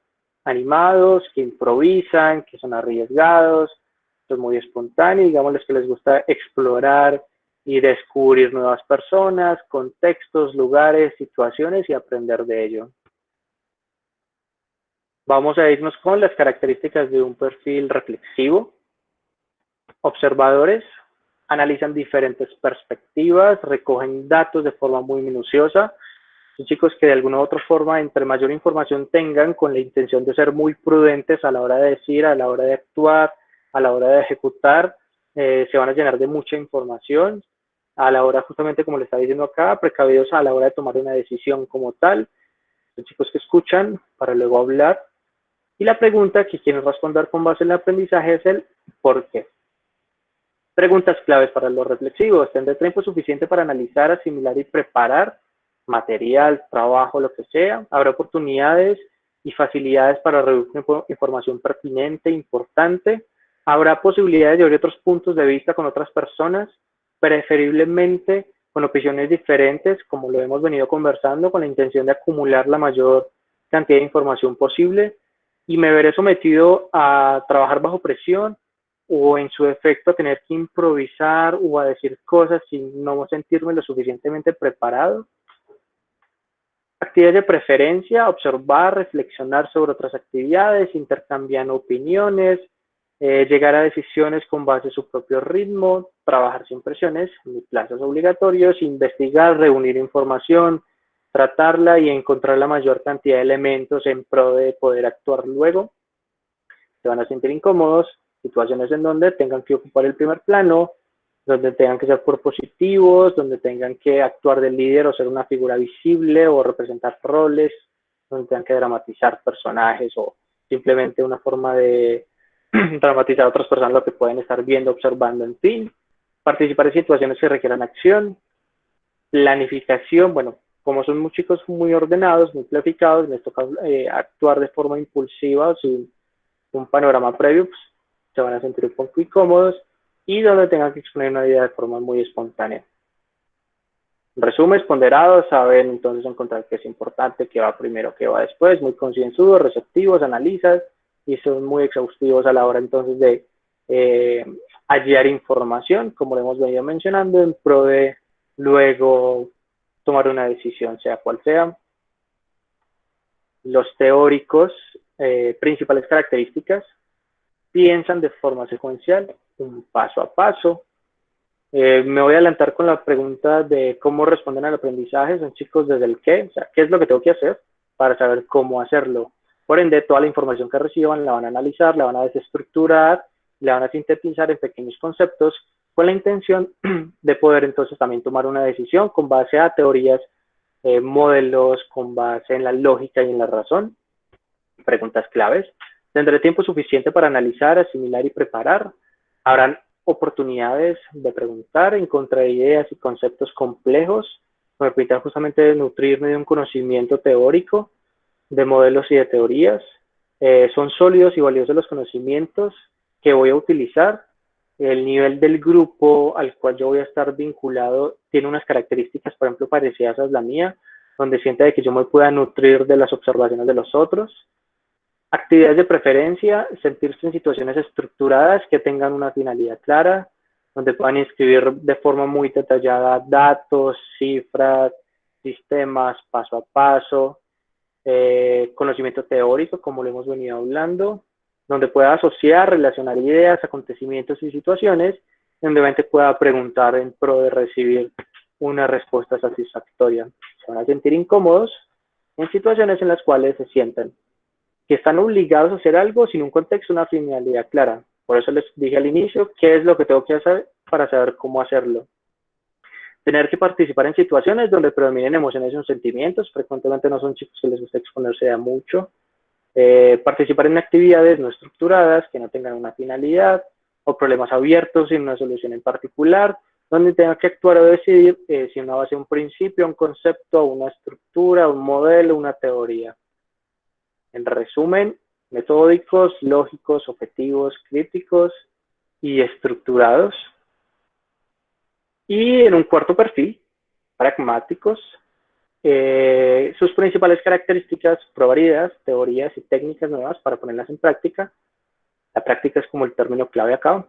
animados, que improvisan, que son arriesgados, son muy espontáneos, digamos, los que les gusta explorar y descubrir nuevas personas, contextos, lugares, situaciones y aprender de ello. Vamos a irnos con las características de un perfil reflexivo. Observadores analizan diferentes perspectivas, recogen datos de forma muy minuciosa. Son chicos que de alguna u otra forma, entre mayor información tengan, con la intención de ser muy prudentes a la hora de decir, a la hora de actuar, a la hora de ejecutar, se van a llenar de mucha información. A la hora, justamente como le está diciendo acá, precavidos a la hora de tomar una decisión como tal. Son chicos que escuchan para luego hablar. Y la pregunta que quieren responder con base en el aprendizaje es el ¿por qué? Preguntas claves para los reflexivos. ¿Tendré tiempo suficiente para analizar, asimilar y preparar material, trabajo, lo que sea? ¿Habrá oportunidades y facilidades para reunir información pertinente, importante? ¿Habrá posibilidades de abrir otros puntos de vista con otras personas? Preferiblemente con opiniones diferentes, como lo hemos venido conversando, con la intención de acumular la mayor cantidad de información posible. Y me veré sometido a trabajar bajo presión, o en su defecto a tener que improvisar o a decir cosas sin no sentirme lo suficientemente preparado. Actividades de preferencia: observar, reflexionar sobre otras actividades, intercambiar opiniones, llegar a decisiones con base en su propio ritmo, trabajar sin presiones, ni plazos obligatorios, investigar, reunir información, tratarla y encontrar la mayor cantidad de elementos en pro de poder actuar luego. Se van a sentir incómodos, situaciones en donde tengan que ocupar el primer plano, donde tengan que ser propositivos, donde tengan que actuar de líder o ser una figura visible o representar roles, donde tengan que dramatizar personajes o simplemente una forma de dramatizar a otras personas lo que pueden estar viendo, observando, en fin. Participar en situaciones que requieran acción. Planificación: bueno, como son muy chicos muy ordenados, muy planificados, les toca actuar de forma impulsiva, sin un panorama previo, pues se van a sentir un poco incómodos, y donde tengan que exponer una idea de forma muy espontánea. Resumen: ponderados, saben entonces encontrar qué es importante, qué va primero, qué va después, muy concienzudos, receptivos, analizan y son muy exhaustivos a la hora entonces de hallar información, como lo hemos venido mencionando, en pro de luego tomar una decisión, sea cual sea. Los teóricos, principales características: piensan de forma secuencial, un paso a paso. Me voy a adelantar con la pregunta de cómo responden al aprendizaje. Son chicos desde el qué, o sea, qué es lo que tengo que hacer para saber cómo hacerlo. Por ende, toda la información que reciban la van a analizar, la van a desestructurar, la van a sintetizar en pequeños conceptos con la intención de poder entonces también tomar una decisión con base a teorías, modelos, con base en la lógica y en la razón. Preguntas claves: ¿tendré tiempo suficiente para analizar, asimilar y preparar? ¿Habrán oportunidades de preguntar, encontrar ideas y conceptos complejos que me permitan justamente nutrirme de un conocimiento teórico, de modelos y de teorías? ¿Son sólidos y valiosos los conocimientos que voy a utilizar? El nivel del grupo al cual yo voy a estar vinculado tiene unas características, por ejemplo, parecidas a la mía, donde sienta de que yo me pueda nutrir de las observaciones de los otros. Actividades de preferencia: sentirse en situaciones estructuradas que tengan una finalidad clara, donde puedan inscribir de forma muy detallada datos, cifras, sistemas, paso a paso, conocimiento teórico, como lo hemos venido hablando, donde pueda asociar, relacionar ideas, acontecimientos y situaciones, donde obviamente pueda preguntar en pro de recibir una respuesta satisfactoria. Se van a sentir incómodos en situaciones en las cuales se sientan que están obligados a hacer algo sin un contexto, una finalidad clara. Por eso les dije al inicio qué es lo que tengo que hacer para saber cómo hacerlo. Tener que participar en situaciones donde predominen emociones y sentimientos. Frecuentemente no son chicos que les gusta exponerse a mucho. Participar en actividades no estructuradas que no tengan una finalidad, o problemas abiertos sin una solución en particular, donde tenga que actuar o decidir si una base, un principio, un concepto, una estructura, un modelo, una teoría. En resumen: metódicos, lógicos, objetivos, críticos y estructurados. Y en un cuarto perfil: pragmáticos. Sus principales características: probar ideas, teorías y técnicas nuevas para ponerlas en práctica. La práctica es como el término clave acá.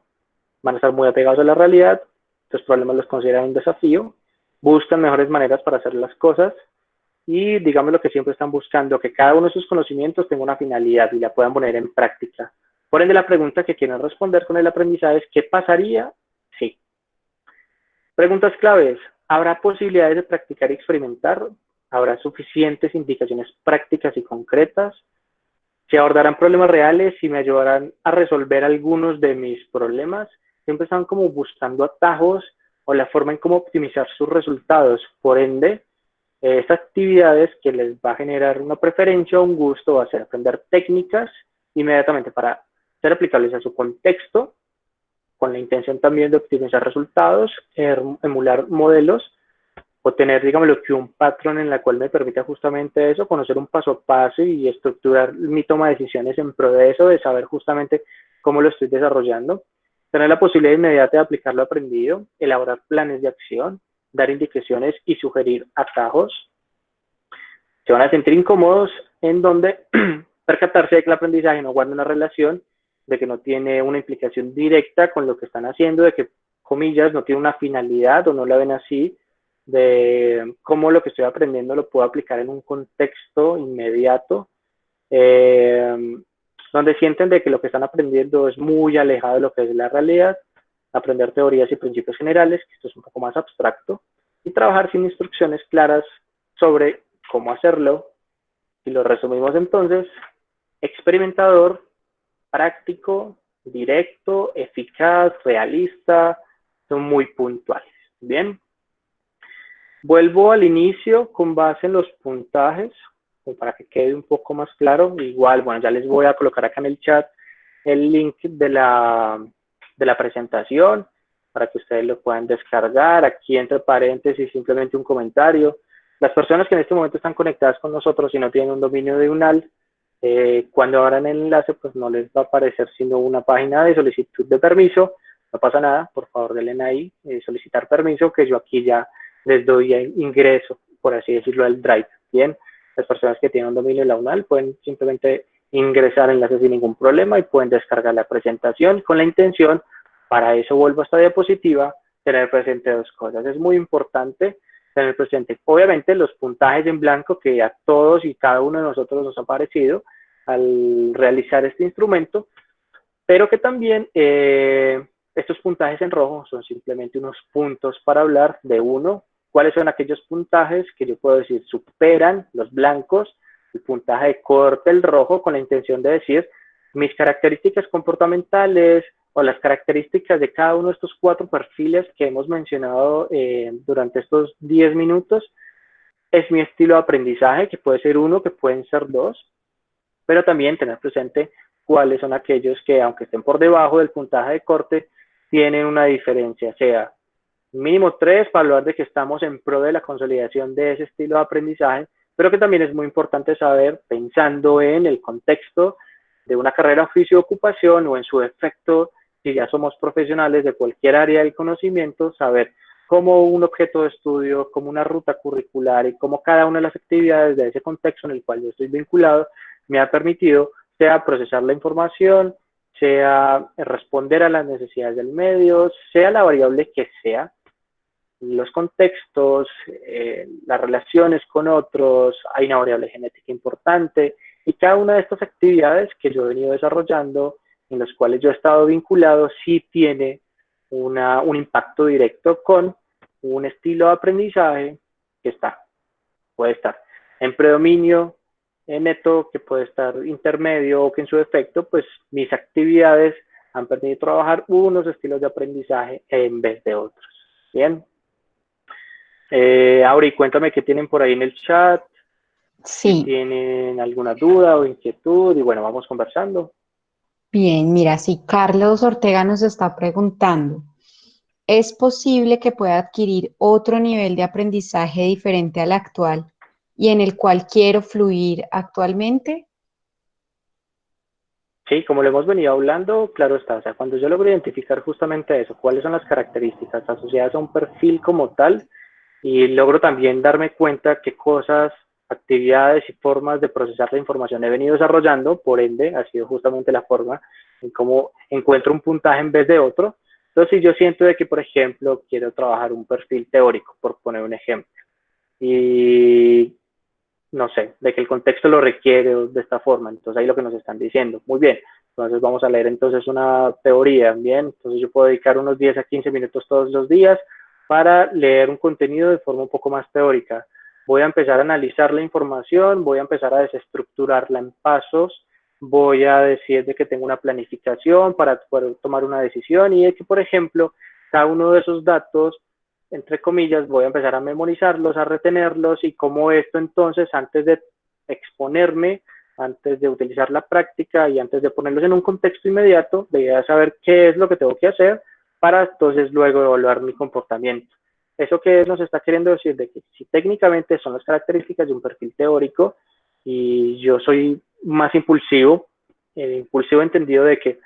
Van a estar muy apegados a la realidad, los problemas los consideran un desafío, buscan mejores maneras para hacer las cosas, y digamos lo que siempre están buscando, que cada uno de sus conocimientos tenga una finalidad y la puedan poner en práctica. Por ende, la pregunta que quieren responder con el aprendizaje es, ¿qué pasaría si? Preguntas claves. ¿Habrá posibilidades de practicar y experimentar? ¿Habrá suficientes indicaciones prácticas y concretas? ¿Se abordarán problemas reales y me ayudarán a resolver algunos de mis problemas? Siempre están como buscando atajos o la forma en cómo optimizar sus resultados. Por ende, estas actividades que les va a generar una preferencia o un gusto va a ser aprender técnicas inmediatamente para ser aplicables a su contexto, con la intención también de optimizar resultados, emular modelos o tener, digamos, lo que un patrón en la cual me permita justamente eso, conocer un paso a paso y estructurar mi toma de decisiones en pro de eso, de saber justamente cómo lo estoy desarrollando, tener la posibilidad inmediata de aplicar lo aprendido, elaborar planes de acción, dar indicaciones y sugerir atajos. Se van a sentir incómodos en donde percatarse de que el aprendizaje no guarda una relación, de que no tiene una implicación directa con lo que están haciendo, de que, comillas, no tiene una finalidad o no la ven así, de cómo lo que estoy aprendiendo lo puedo aplicar en un contexto inmediato, donde sienten de que lo que están aprendiendo es muy alejado de lo que es la realidad, aprender teorías y principios generales, que esto es un poco más abstracto, y trabajar sin instrucciones claras sobre cómo hacerlo. Si lo resumimos entonces, experimentador, práctico, directo, eficaz, realista, son muy puntuales. Bien. Vuelvo al inicio con base en los puntajes, para que quede un poco más claro. Igual, bueno, ya les voy a colocar acá en el chat el link de la presentación para que ustedes lo puedan descargar. Aquí entre paréntesis simplemente un comentario. Las personas que en este momento están conectadas con nosotros y no tienen un dominio de UNAL, cuando abran el enlace, pues no les va a aparecer sino una página de solicitud de permiso. No pasa nada, por favor denle ahí, solicitar permiso, que yo aquí ya les doy ingreso, por así decirlo, al Drive. Bien, las personas que tienen un dominio de la UNAL pueden simplemente ingresar enlaces sin ningún problema y pueden descargar la presentación con la intención, para eso vuelvo a esta diapositiva, tener presente dos cosas. Es muy importante tener presente, obviamente, los puntajes en blanco que a todos y cada uno de nosotros nos ha parecido al realizar este instrumento, pero que también estos puntajes en rojo son simplemente unos puntos para hablar de uno. ¿Cuáles son aquellos puntajes que yo puedo decir superan los blancos? El puntaje de corte, el rojo, con la intención de decir mis características comportamentales o las características de cada uno de estos 4 perfiles que hemos mencionado durante estos 10 minutos. Es mi estilo de aprendizaje, que puede ser 1, que pueden ser 2, pero también tener presente cuáles son aquellos que, aunque estén por debajo del puntaje de corte, tienen una diferencia, sea mínimo 3 para hablar de que estamos en pro de la consolidación de ese estilo de aprendizaje, pero que también es muy importante saber, pensando en el contexto de una carrera, oficio, ocupación, o en su defecto, si ya somos profesionales de cualquier área del conocimiento, saber cómo un objeto de estudio, como una ruta curricular y cómo cada una de las actividades de ese contexto en el cual yo estoy vinculado me ha permitido, sea procesar la información, sea responder a las necesidades del medio, sea la variable que sea, los contextos, las relaciones con otros, hay una variable genética importante, y cada una de estas actividades que yo he venido desarrollando, en las cuales yo he estado vinculado, sí tiene un impacto directo con un estilo de aprendizaje que puede estar en predominio, neto, que puede estar intermedio, o que en su defecto, pues mis actividades han permitido trabajar unos estilos de aprendizaje en vez de otros. Bien. Auri, cuéntame qué tienen por ahí en el chat, si Sí, tienen alguna duda o inquietud, y bueno, vamos conversando. bien, mira, si Carlos Ortega nos está preguntando, ¿es posible que pueda adquirir otro nivel de aprendizaje diferente al actual y en el cual quiero fluir actualmente? Sí, como lo hemos venido hablando, claro está, o sea, cuando yo logro identificar justamente eso, cuáles son las características asociadas a un perfil como tal, y logro también darme cuenta qué cosas, actividades y formas de procesar la información he venido desarrollando, por ende, ha sido justamente la forma en cómo encuentro un puntaje en vez de otro. Entonces, si yo siento de que, por ejemplo, quiero trabajar un perfil teórico, por poner un ejemplo, y no sé, de que el contexto lo requiere de esta forma. Entonces ahí lo que nos están diciendo. Muy bien, entonces vamos a leer entonces una teoría, bien, entonces yo puedo dedicar unos 10 a 15 minutos todos los días para leer un contenido de forma un poco más teórica. Voy a empezar a analizar la información, voy a empezar a desestructurarla en pasos, voy a decir de que tengo una planificación para poder tomar una decisión y de que, por ejemplo, cada uno de esos datos, entre comillas, voy a empezar a memorizarlos, a retenerlos y cómo esto entonces, antes de exponerme, antes de utilizar la práctica y antes de ponerlos en un contexto inmediato, debería saber qué es lo que tengo que hacer para entonces luego evaluar mi comportamiento. ¿Eso qué nos está queriendo decir? De que si técnicamente son las características de un perfil teórico y yo soy más impulsivo, impulsivo entendido de que,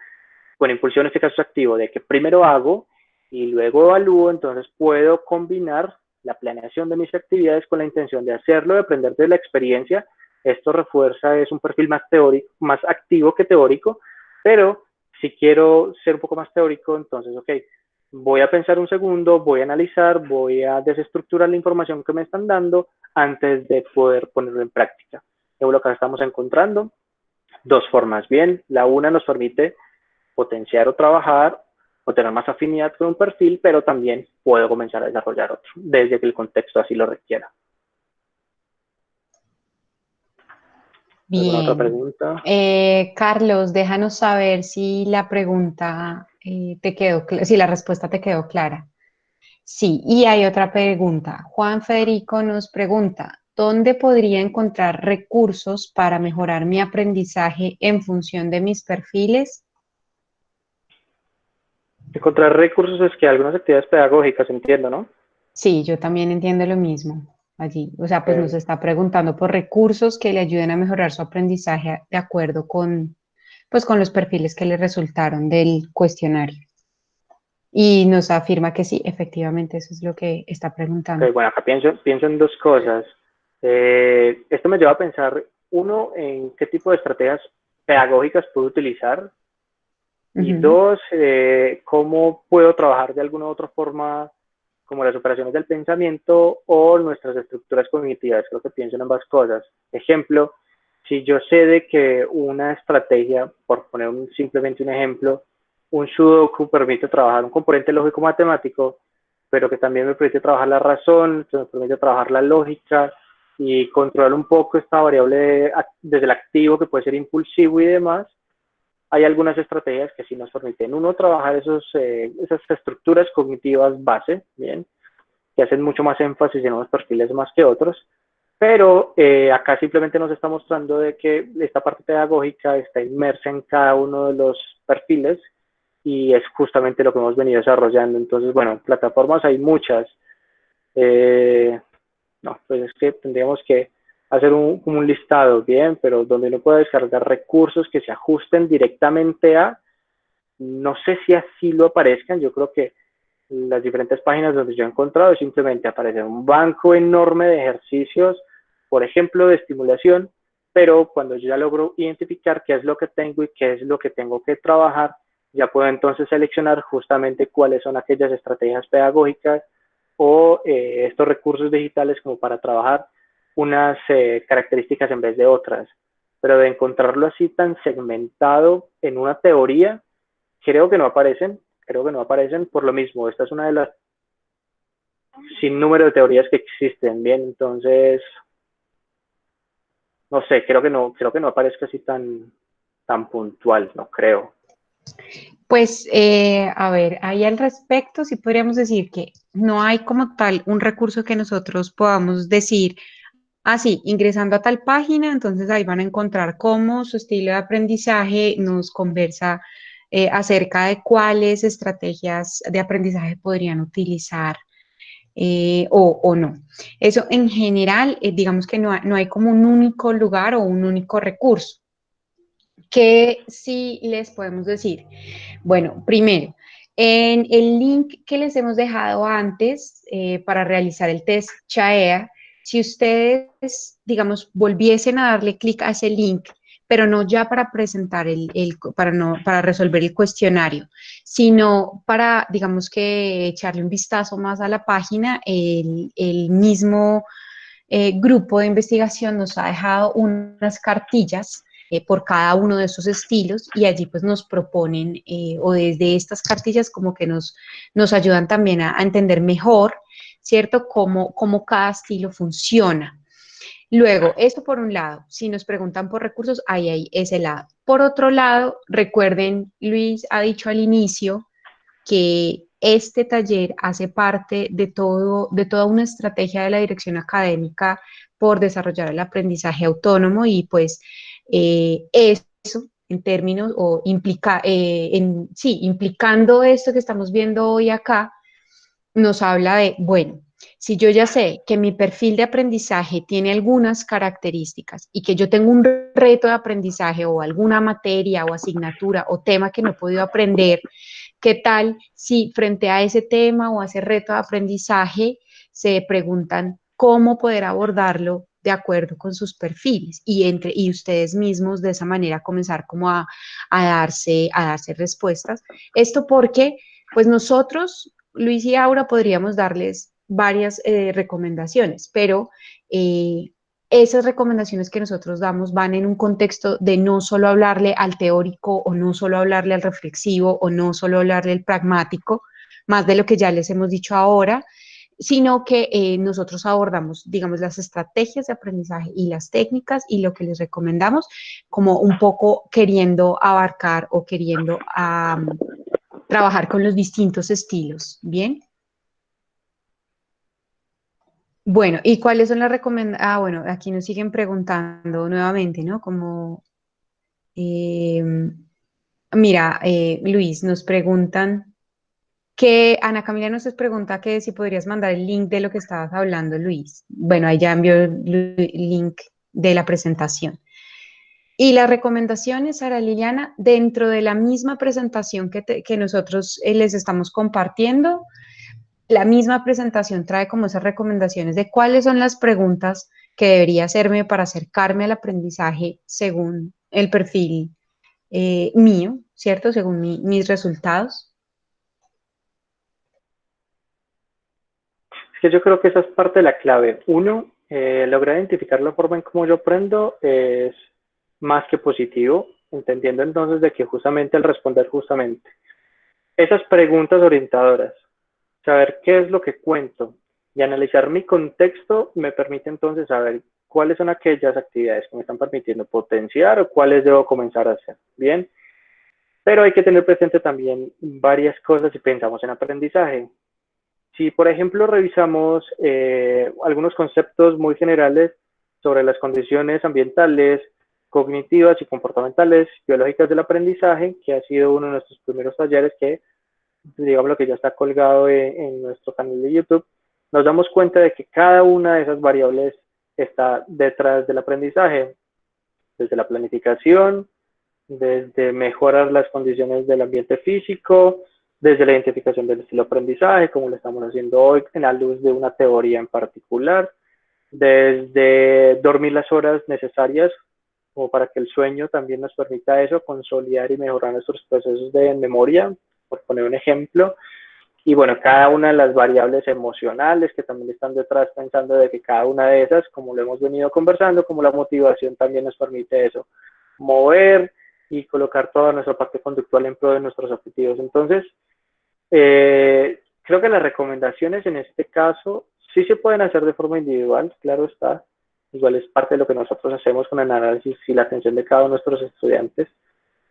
bueno, impulsivo en este caso es activo, de que primero hago y luego evalúo, entonces puedo combinar la planeación de mis actividades con la intención de hacerlo, de aprender de la experiencia. Esto refuerza, es un perfil más teórico, más activo que teórico, pero si quiero ser un poco más teórico, entonces, ok, voy a pensar un segundo, voy a analizar, voy a desestructurar la información que me están dando antes de poder ponerlo en práctica. Luego lo que estamos encontrando, dos formas. Bien, la una nos permite potenciar o trabajar o tener más afinidad con un perfil, pero también puedo comenzar a desarrollar otro, desde que el contexto así lo requiera. ¿Alguna otra Bien. pregunta? Carlos, déjanos saber si la pregunta te quedó, si la respuesta te quedó clara. Sí, y hay otra pregunta. Juan Federico nos pregunta, ¿dónde podría encontrar recursos para mejorar mi aprendizaje en función de mis perfiles? Encontrar recursos es que algunas actividades pedagógicas, entiendo, ¿no? Sí, yo también entiendo lo mismo allí. O sea, pues nos Okay. está preguntando por recursos que le ayuden a mejorar su aprendizaje de acuerdo con, pues, con los perfiles que le resultaron del cuestionario. Y nos afirma que sí, efectivamente, eso es lo que está preguntando. Ok, bueno, acá pienso en dos cosas. Esto me lleva a pensar, uno, en qué tipo de estrategias pedagógicas puedo utilizar y Ujú. dos, cómo puedo trabajar de alguna u otra forma como las operaciones del pensamiento o nuestras estructuras cognitivas. Creo que pienso en ambas cosas. Ejemplo, si yo sé de que una estrategia, por poner simplemente un ejemplo, un sudoku permite trabajar un componente lógico matemático, pero que también me permite trabajar la razón, que me permite trabajar la lógica y controlar un poco esta variable desde el activo que puede ser impulsivo y demás. Hay algunas estrategias que sí nos permiten, uno, trabajar esas estructuras cognitivas base, bien, que hacen mucho más énfasis en unos perfiles más que otros, pero acá simplemente nos está mostrando de que esta parte pedagógica está inmersa en cada uno de los perfiles y es justamente lo que hemos venido desarrollando. Entonces, bueno, plataformas hay muchas. Eh, no, pues es que tendríamos que hacer como un listado, bien, pero donde uno pueda descargar recursos que se ajusten directamente a, no sé si así lo aparezcan, yo creo que las diferentes páginas donde yo he encontrado simplemente aparece un banco enorme de ejercicios, por ejemplo, de estimulación, pero cuando yo ya logro identificar qué es lo que tengo y qué es lo que tengo que trabajar, ya puedo entonces seleccionar justamente cuáles son aquellas estrategias pedagógicas o estos recursos digitales como para trabajar unas características en vez de otras. Pero de encontrarlo así tan segmentado en una teoría, creo que no aparecen por lo mismo. Esta es una de las sin número de teorías que existen, bien, entonces, no sé, creo que no aparezca así tan puntual, no creo. Pues, a ver, ahí al respecto, sí podríamos decir que no hay como tal un recurso que nosotros podamos decir, ah, sí, ingresando a tal página, entonces ahí van a encontrar cómo su estilo de aprendizaje nos conversa acerca de cuáles estrategias de aprendizaje podrían utilizar o no. Eso en general, digamos que no hay como un único lugar o un único recurso. ¿Qué sí les podemos decir? Bueno, primero, en el link que les hemos dejado antes para realizar el test CHAEA, si ustedes, digamos, volviesen a darle clic a ese link, pero no ya para presentar para, no, para resolver el cuestionario, sino para, digamos que echarle un vistazo más a la página, el mismo grupo de investigación nos ha dejado unas cartillas por cada uno de esos estilos y allí pues nos proponen o desde estas cartillas como que nos ayudan también a entender mejor, ¿cierto? Cómo cada estilo funciona. Luego, eso por un lado, si nos preguntan por recursos, ahí hay ese lado. Por otro lado, recuerden, Luis ha dicho al inicio que este taller hace parte de toda una estrategia de la dirección académica por desarrollar el aprendizaje autónomo y pues eso en términos o implicando esto que estamos viendo hoy acá, nos habla de, bueno, si yo ya sé que mi perfil de aprendizaje tiene algunas características y que yo tengo un reto de aprendizaje o alguna materia o asignatura o tema que no he podido aprender, ¿qué tal si frente a ese tema o a ese reto de aprendizaje se preguntan cómo poder abordarlo de acuerdo con sus perfiles y ustedes mismos de esa manera comenzar como a darse respuestas? Esto porque pues nosotros, Luis y Aura, podríamos darles varias recomendaciones, pero esas recomendaciones que nosotros damos van en un contexto de no solo hablarle al teórico o no solo hablarle al reflexivo o no solo hablarle al pragmático, más de lo que ya les hemos dicho ahora, sino que nosotros abordamos, digamos, las estrategias de aprendizaje y las técnicas y lo que les recomendamos como un poco queriendo abarcar o queriendo trabajar con los distintos estilos, ¿bien? Bueno, ¿y cuáles son las recomendaciones? Ah, bueno, aquí nos siguen preguntando nuevamente, ¿no? Como, eh, mira, Luis, nos preguntan que Ana Camila nos pregunta que si podrías mandar el link de lo que estabas hablando, Luis. Bueno, ahí ya envió el link de la presentación. Y las recomendaciones, Sara Liliana, dentro de la misma presentación que nosotros les estamos compartiendo, la misma presentación trae como esas recomendaciones de cuáles son las preguntas que debería hacerme para acercarme al aprendizaje según el perfil mío, ¿cierto? Según mis resultados. Es que yo creo que esa es parte de la clave. Uno, lograr identificar la forma en cómo yo aprendo es más que positivo, entendiendo entonces de que justamente al responder justamente esas preguntas orientadoras, saber qué es lo que cuento y analizar mi contexto me permite entonces saber cuáles son aquellas actividades que me están permitiendo potenciar o cuáles debo comenzar a hacer. Bien, pero hay que tener presente también varias cosas si pensamos en aprendizaje. Si, por ejemplo, revisamos algunos conceptos muy generales sobre las condiciones ambientales, cognitivas y comportamentales, biológicas del aprendizaje, que ha sido uno de nuestros primeros talleres que, digamos, lo que ya está colgado en nuestro canal de YouTube, nos damos cuenta de que cada una de esas variables está detrás del aprendizaje, desde la planificación, desde mejorar las condiciones del ambiente físico, desde la identificación del estilo de aprendizaje, como lo estamos haciendo hoy, en la luz de una teoría en particular, desde dormir las horas necesarias como para que el sueño también nos permita eso, consolidar y mejorar nuestros procesos de memoria, por poner un ejemplo. Y bueno, cada una de las variables emocionales que también están detrás, pensando de que cada una de esas, como lo hemos venido conversando, como la motivación también nos permite eso, mover y colocar toda nuestra parte conductual en pro de nuestros objetivos. Entonces, creo que las recomendaciones en este caso sí se pueden hacer de forma individual, claro está. Igual es parte de lo que nosotros hacemos con el análisis y la atención de cada uno de nuestros estudiantes.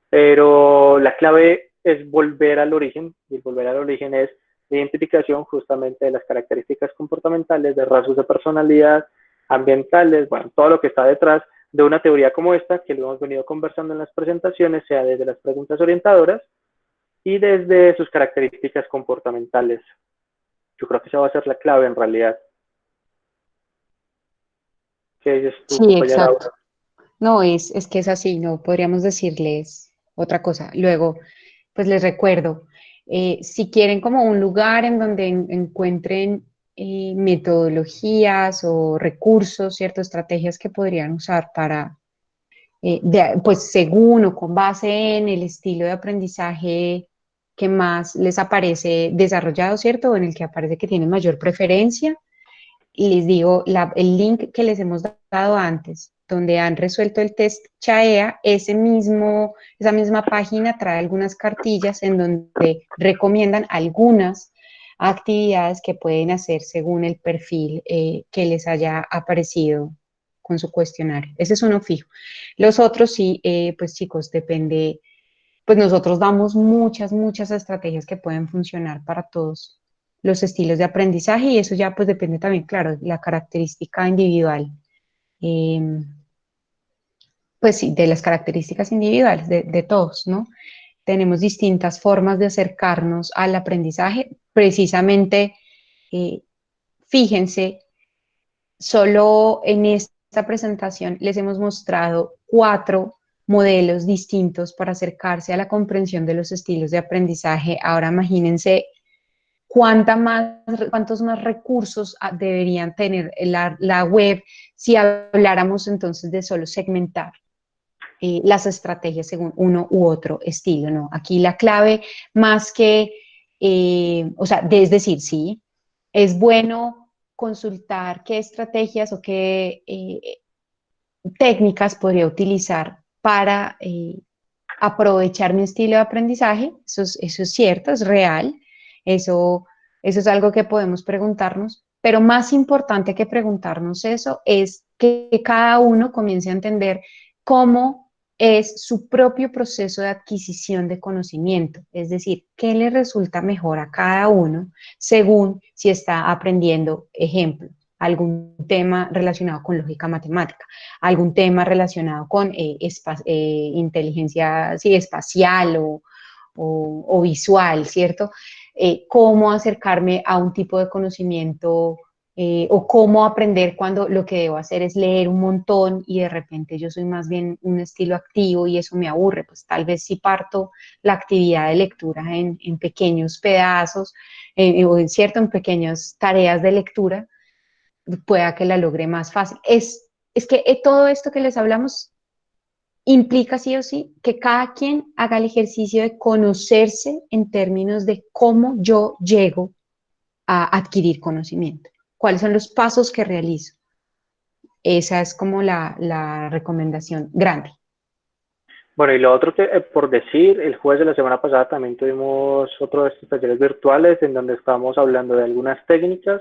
Pero la clave es volver al origen, y el volver al origen es la identificación justamente de las características comportamentales, de rasgos de personalidad, ambientales, bueno, todo lo que está detrás de una teoría como esta, que lo hemos venido conversando en las presentaciones, sea desde las preguntas orientadoras y desde sus características comportamentales. Yo creo que esa va a ser la clave en realidad. ¿Qué dices tú, Sí, compañera exacto. Aura? No, es que es así, no podríamos decirles otra cosa. Luego, pues les recuerdo, si quieren como un lugar en donde encuentren metodologías o recursos, ¿cierto? Estrategias que podrían usar para, pues según o con base en el estilo de aprendizaje que más les aparece desarrollado, ¿cierto? O en el que aparece que tienen mayor preferencia. les digo, el link que les hemos dado antes, donde han resuelto el test CHAEA, esa misma página trae algunas cartillas en donde recomiendan algunas actividades que pueden hacer según el perfil que les haya aparecido con su cuestionario. Ese es uno fijo. Los otros sí, pues chicos, depende, pues nosotros damos muchas estrategias que pueden funcionar para todos los estilos de aprendizaje y eso ya pues depende también, claro, de la característica individual. Eh, pues sí, de las características individuales de todos, ¿no? Tenemos distintas formas de acercarnos al aprendizaje. Precisamente, eh, fíjense, solo en esta presentación les hemos mostrado 4 modelos distintos para acercarse a la comprensión de los estilos de aprendizaje. Ahora imagínense cuántos más recursos deberían tener la web si habláramos entonces de solo segmentar las estrategias según uno u otro estilo, ¿no? Aquí la clave más que, o sea, es decir, sí, es bueno consultar qué estrategias o qué técnicas podría utilizar para aprovechar mi estilo de aprendizaje. Eso es cierto, es real, eso, eso es algo que podemos preguntarnos, pero más importante que preguntarnos eso es que cada uno comience a entender cómo es su propio proceso de adquisición de conocimiento, es decir, qué le resulta mejor a cada uno según si está aprendiendo, ejemplo, algún tema relacionado con lógica matemática, algún tema relacionado con inteligencia sí, espacial o visual, ¿cierto? Cómo acercarme a un tipo de conocimiento o cómo aprender cuando lo que debo hacer es leer un montón y de repente yo soy más bien un estilo activo y eso me aburre, pues tal vez si parto la actividad de lectura en pequeños pedazos o cierto, en pequeñas tareas de lectura, pueda que la logre más fácil. Es que todo esto que les hablamos implica sí o sí que cada quien haga el ejercicio de conocerse en términos de cómo yo llego a adquirir conocimiento, cuáles son los pasos que realizo. Esa es como la recomendación grande. Bueno, y lo otro que, por decir, el jueves de la semana pasada también tuvimos otro de estos talleres virtuales en donde estábamos hablando de algunas técnicas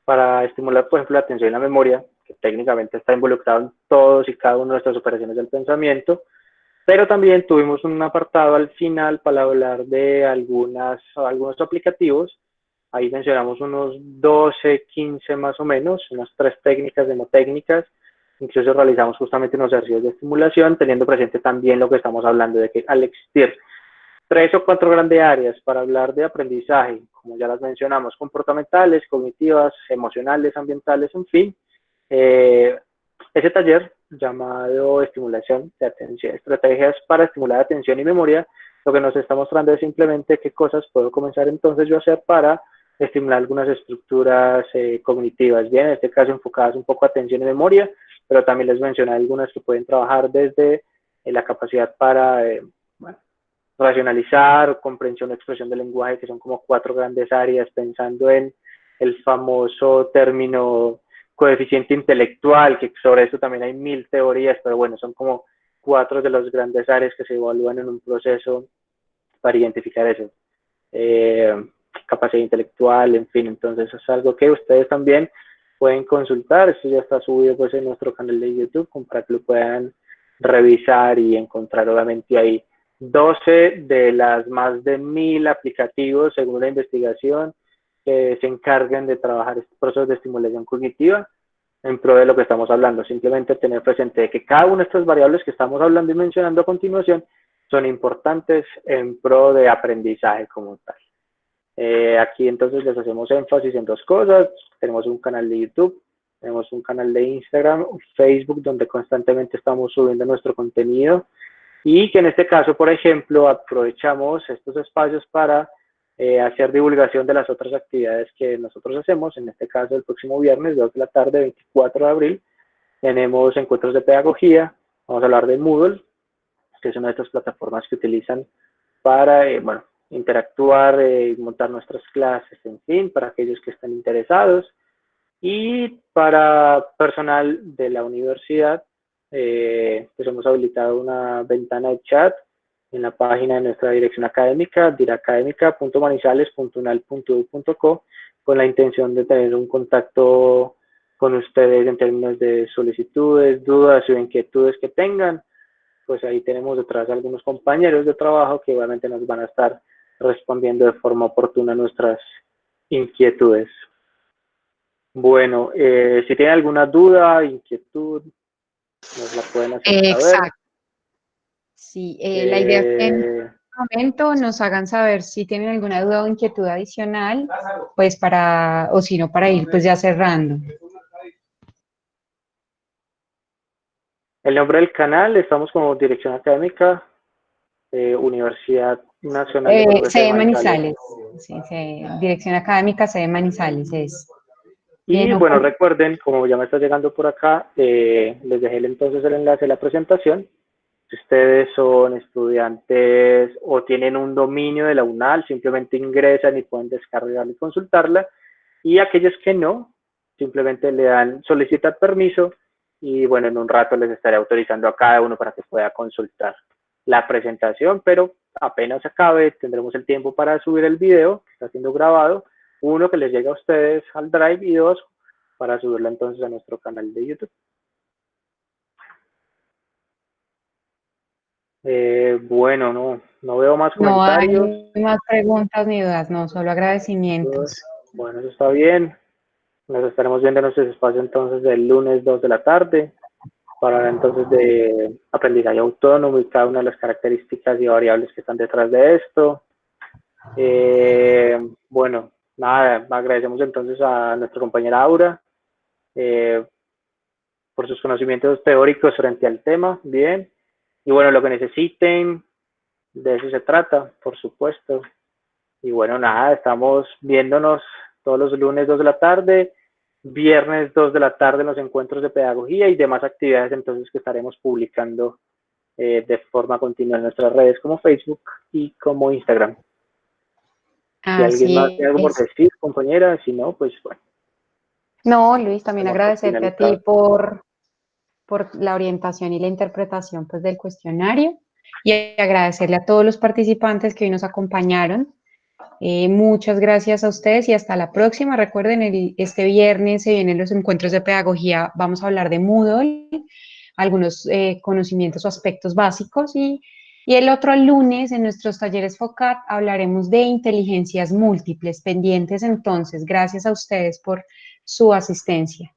para estimular, por ejemplo, la atención y la memoria, que técnicamente está involucrado en todos y cada una de nuestras operaciones del pensamiento, pero también tuvimos un apartado al final para hablar de algunos aplicativos. Ahí mencionamos unos 12, 15 más o menos, unas 3 técnicas, demotécnicas. Incluso realizamos justamente unos ejercicios de estimulación, teniendo presente también lo que estamos hablando, de que al existir 3 o 4 grandes áreas para hablar de aprendizaje, como ya las mencionamos, comportamentales, cognitivas, emocionales, ambientales, en fin, ese taller llamado estimulación de atención, estrategias para estimular atención y memoria, lo que nos está mostrando es simplemente qué cosas puedo comenzar entonces yo a hacer para estimular algunas estructuras cognitivas, bien, en este caso enfocadas un poco a atención y memoria, pero también les mencioné algunas que pueden trabajar desde la capacidad para bueno, racionalizar, comprensión, expresión del lenguaje, que son como 4 grandes áreas, pensando en el famoso término coeficiente intelectual, que sobre eso también hay 1000 teorías, pero bueno, son como 4 de las grandes áreas que se evalúan en un proceso para identificar eso. Capacidad intelectual, en fin, entonces es algo que ustedes también pueden consultar, esto ya está subido pues en nuestro canal de YouTube, para que lo puedan revisar y encontrar obviamente ahí 12 de las más de 1000 aplicativos, según la investigación, que se encargan de trabajar estos procesos de estimulación cognitiva en pro de lo que estamos hablando. Simplemente tener presente que cada una de estas variables que estamos hablando y mencionando a continuación son importantes en pro de aprendizaje como tal. Aquí entonces les hacemos énfasis en 2 cosas. Tenemos un canal de YouTube, tenemos un canal de Instagram, Facebook, donde constantemente estamos subiendo nuestro contenido y que en este caso, por ejemplo, aprovechamos estos espacios para hacer divulgación de las otras actividades que nosotros hacemos. En este caso, el próximo viernes, 2 de la tarde, 24 de abril, tenemos encuentros de pedagogía. Vamos a hablar de Moodle, que es una de estas plataformas que utilizan para, bueno, interactuar, montar nuestras clases, en fin, para aquellos que estén interesados. Y para personal de la universidad, pues hemos habilitado una ventana de chat en la página de nuestra dirección académica, diracademica.manizales.unal.edu.co, con la intención de tener un contacto con ustedes en términos de solicitudes, dudas o inquietudes que tengan. Pues ahí tenemos detrás algunos compañeros de trabajo que obviamente nos van a estar respondiendo de forma oportuna a nuestras inquietudes. Bueno, si tienen alguna duda, inquietud, nos la pueden hacer saber. Exacto. Sí, la idea es que en este momento nos hagan saber si tienen alguna duda o inquietud adicional, pues o si no, para ir pues ya cerrando. El nombre del canal, estamos como Dirección Académica, Universidad Nacional de Colombia, sede de Sede Manizales. Manizales, sí, Dirección Académica Sede Manizales es. Y No, bueno, recuerden, como ya me está llegando por acá, les dejé entonces el enlace de la presentación. Si ustedes son estudiantes o tienen un dominio de la UNAL, simplemente ingresan y pueden descargarla y consultarla. Y aquellos que no, simplemente le dan solicitar permiso y bueno, en un rato les estaré autorizando a cada uno para que pueda consultar la presentación, pero apenas acabe tendremos el tiempo para subir el video que está siendo grabado, uno que les llegue a ustedes al Drive y dos para subirlo entonces a nuestro canal de YouTube. Bueno, no veo más no comentarios. hay más preguntas ni dudas, no, solo agradecimientos. Bueno, eso está bien. Nos estaremos viendo en nuestro espacio entonces del lunes 2 de la tarde para entonces de aprendizaje autónomo y cada una de las características y variables que están detrás de esto. Bueno, nada, agradecemos entonces a nuestra compañera Aura por sus conocimientos teóricos frente al tema, bien. Y bueno, lo que necesiten, de eso se trata, por supuesto. Y bueno, nada, estamos viéndonos todos los lunes 2 de la tarde, viernes 2 de la tarde en los encuentros de pedagogía y demás actividades entonces que estaremos publicando de forma continua en nuestras redes como Facebook y como Instagram. Si alguien más Así tiene algo por es. decir, compañera, si no, pues bueno, No, Luis, también vamos por agradecerte a ti finalizar. por la orientación y la interpretación pues, del cuestionario y agradecerle a todos los participantes que hoy nos acompañaron. Muchas gracias a ustedes y hasta la próxima. Recuerden, este viernes se vienen los encuentros de pedagogía. Vamos a hablar de Moodle, algunos conocimientos o aspectos básicos y el otro lunes en nuestros talleres FOCAT hablaremos de inteligencias múltiples pendientes. Entonces, gracias a ustedes por su asistencia.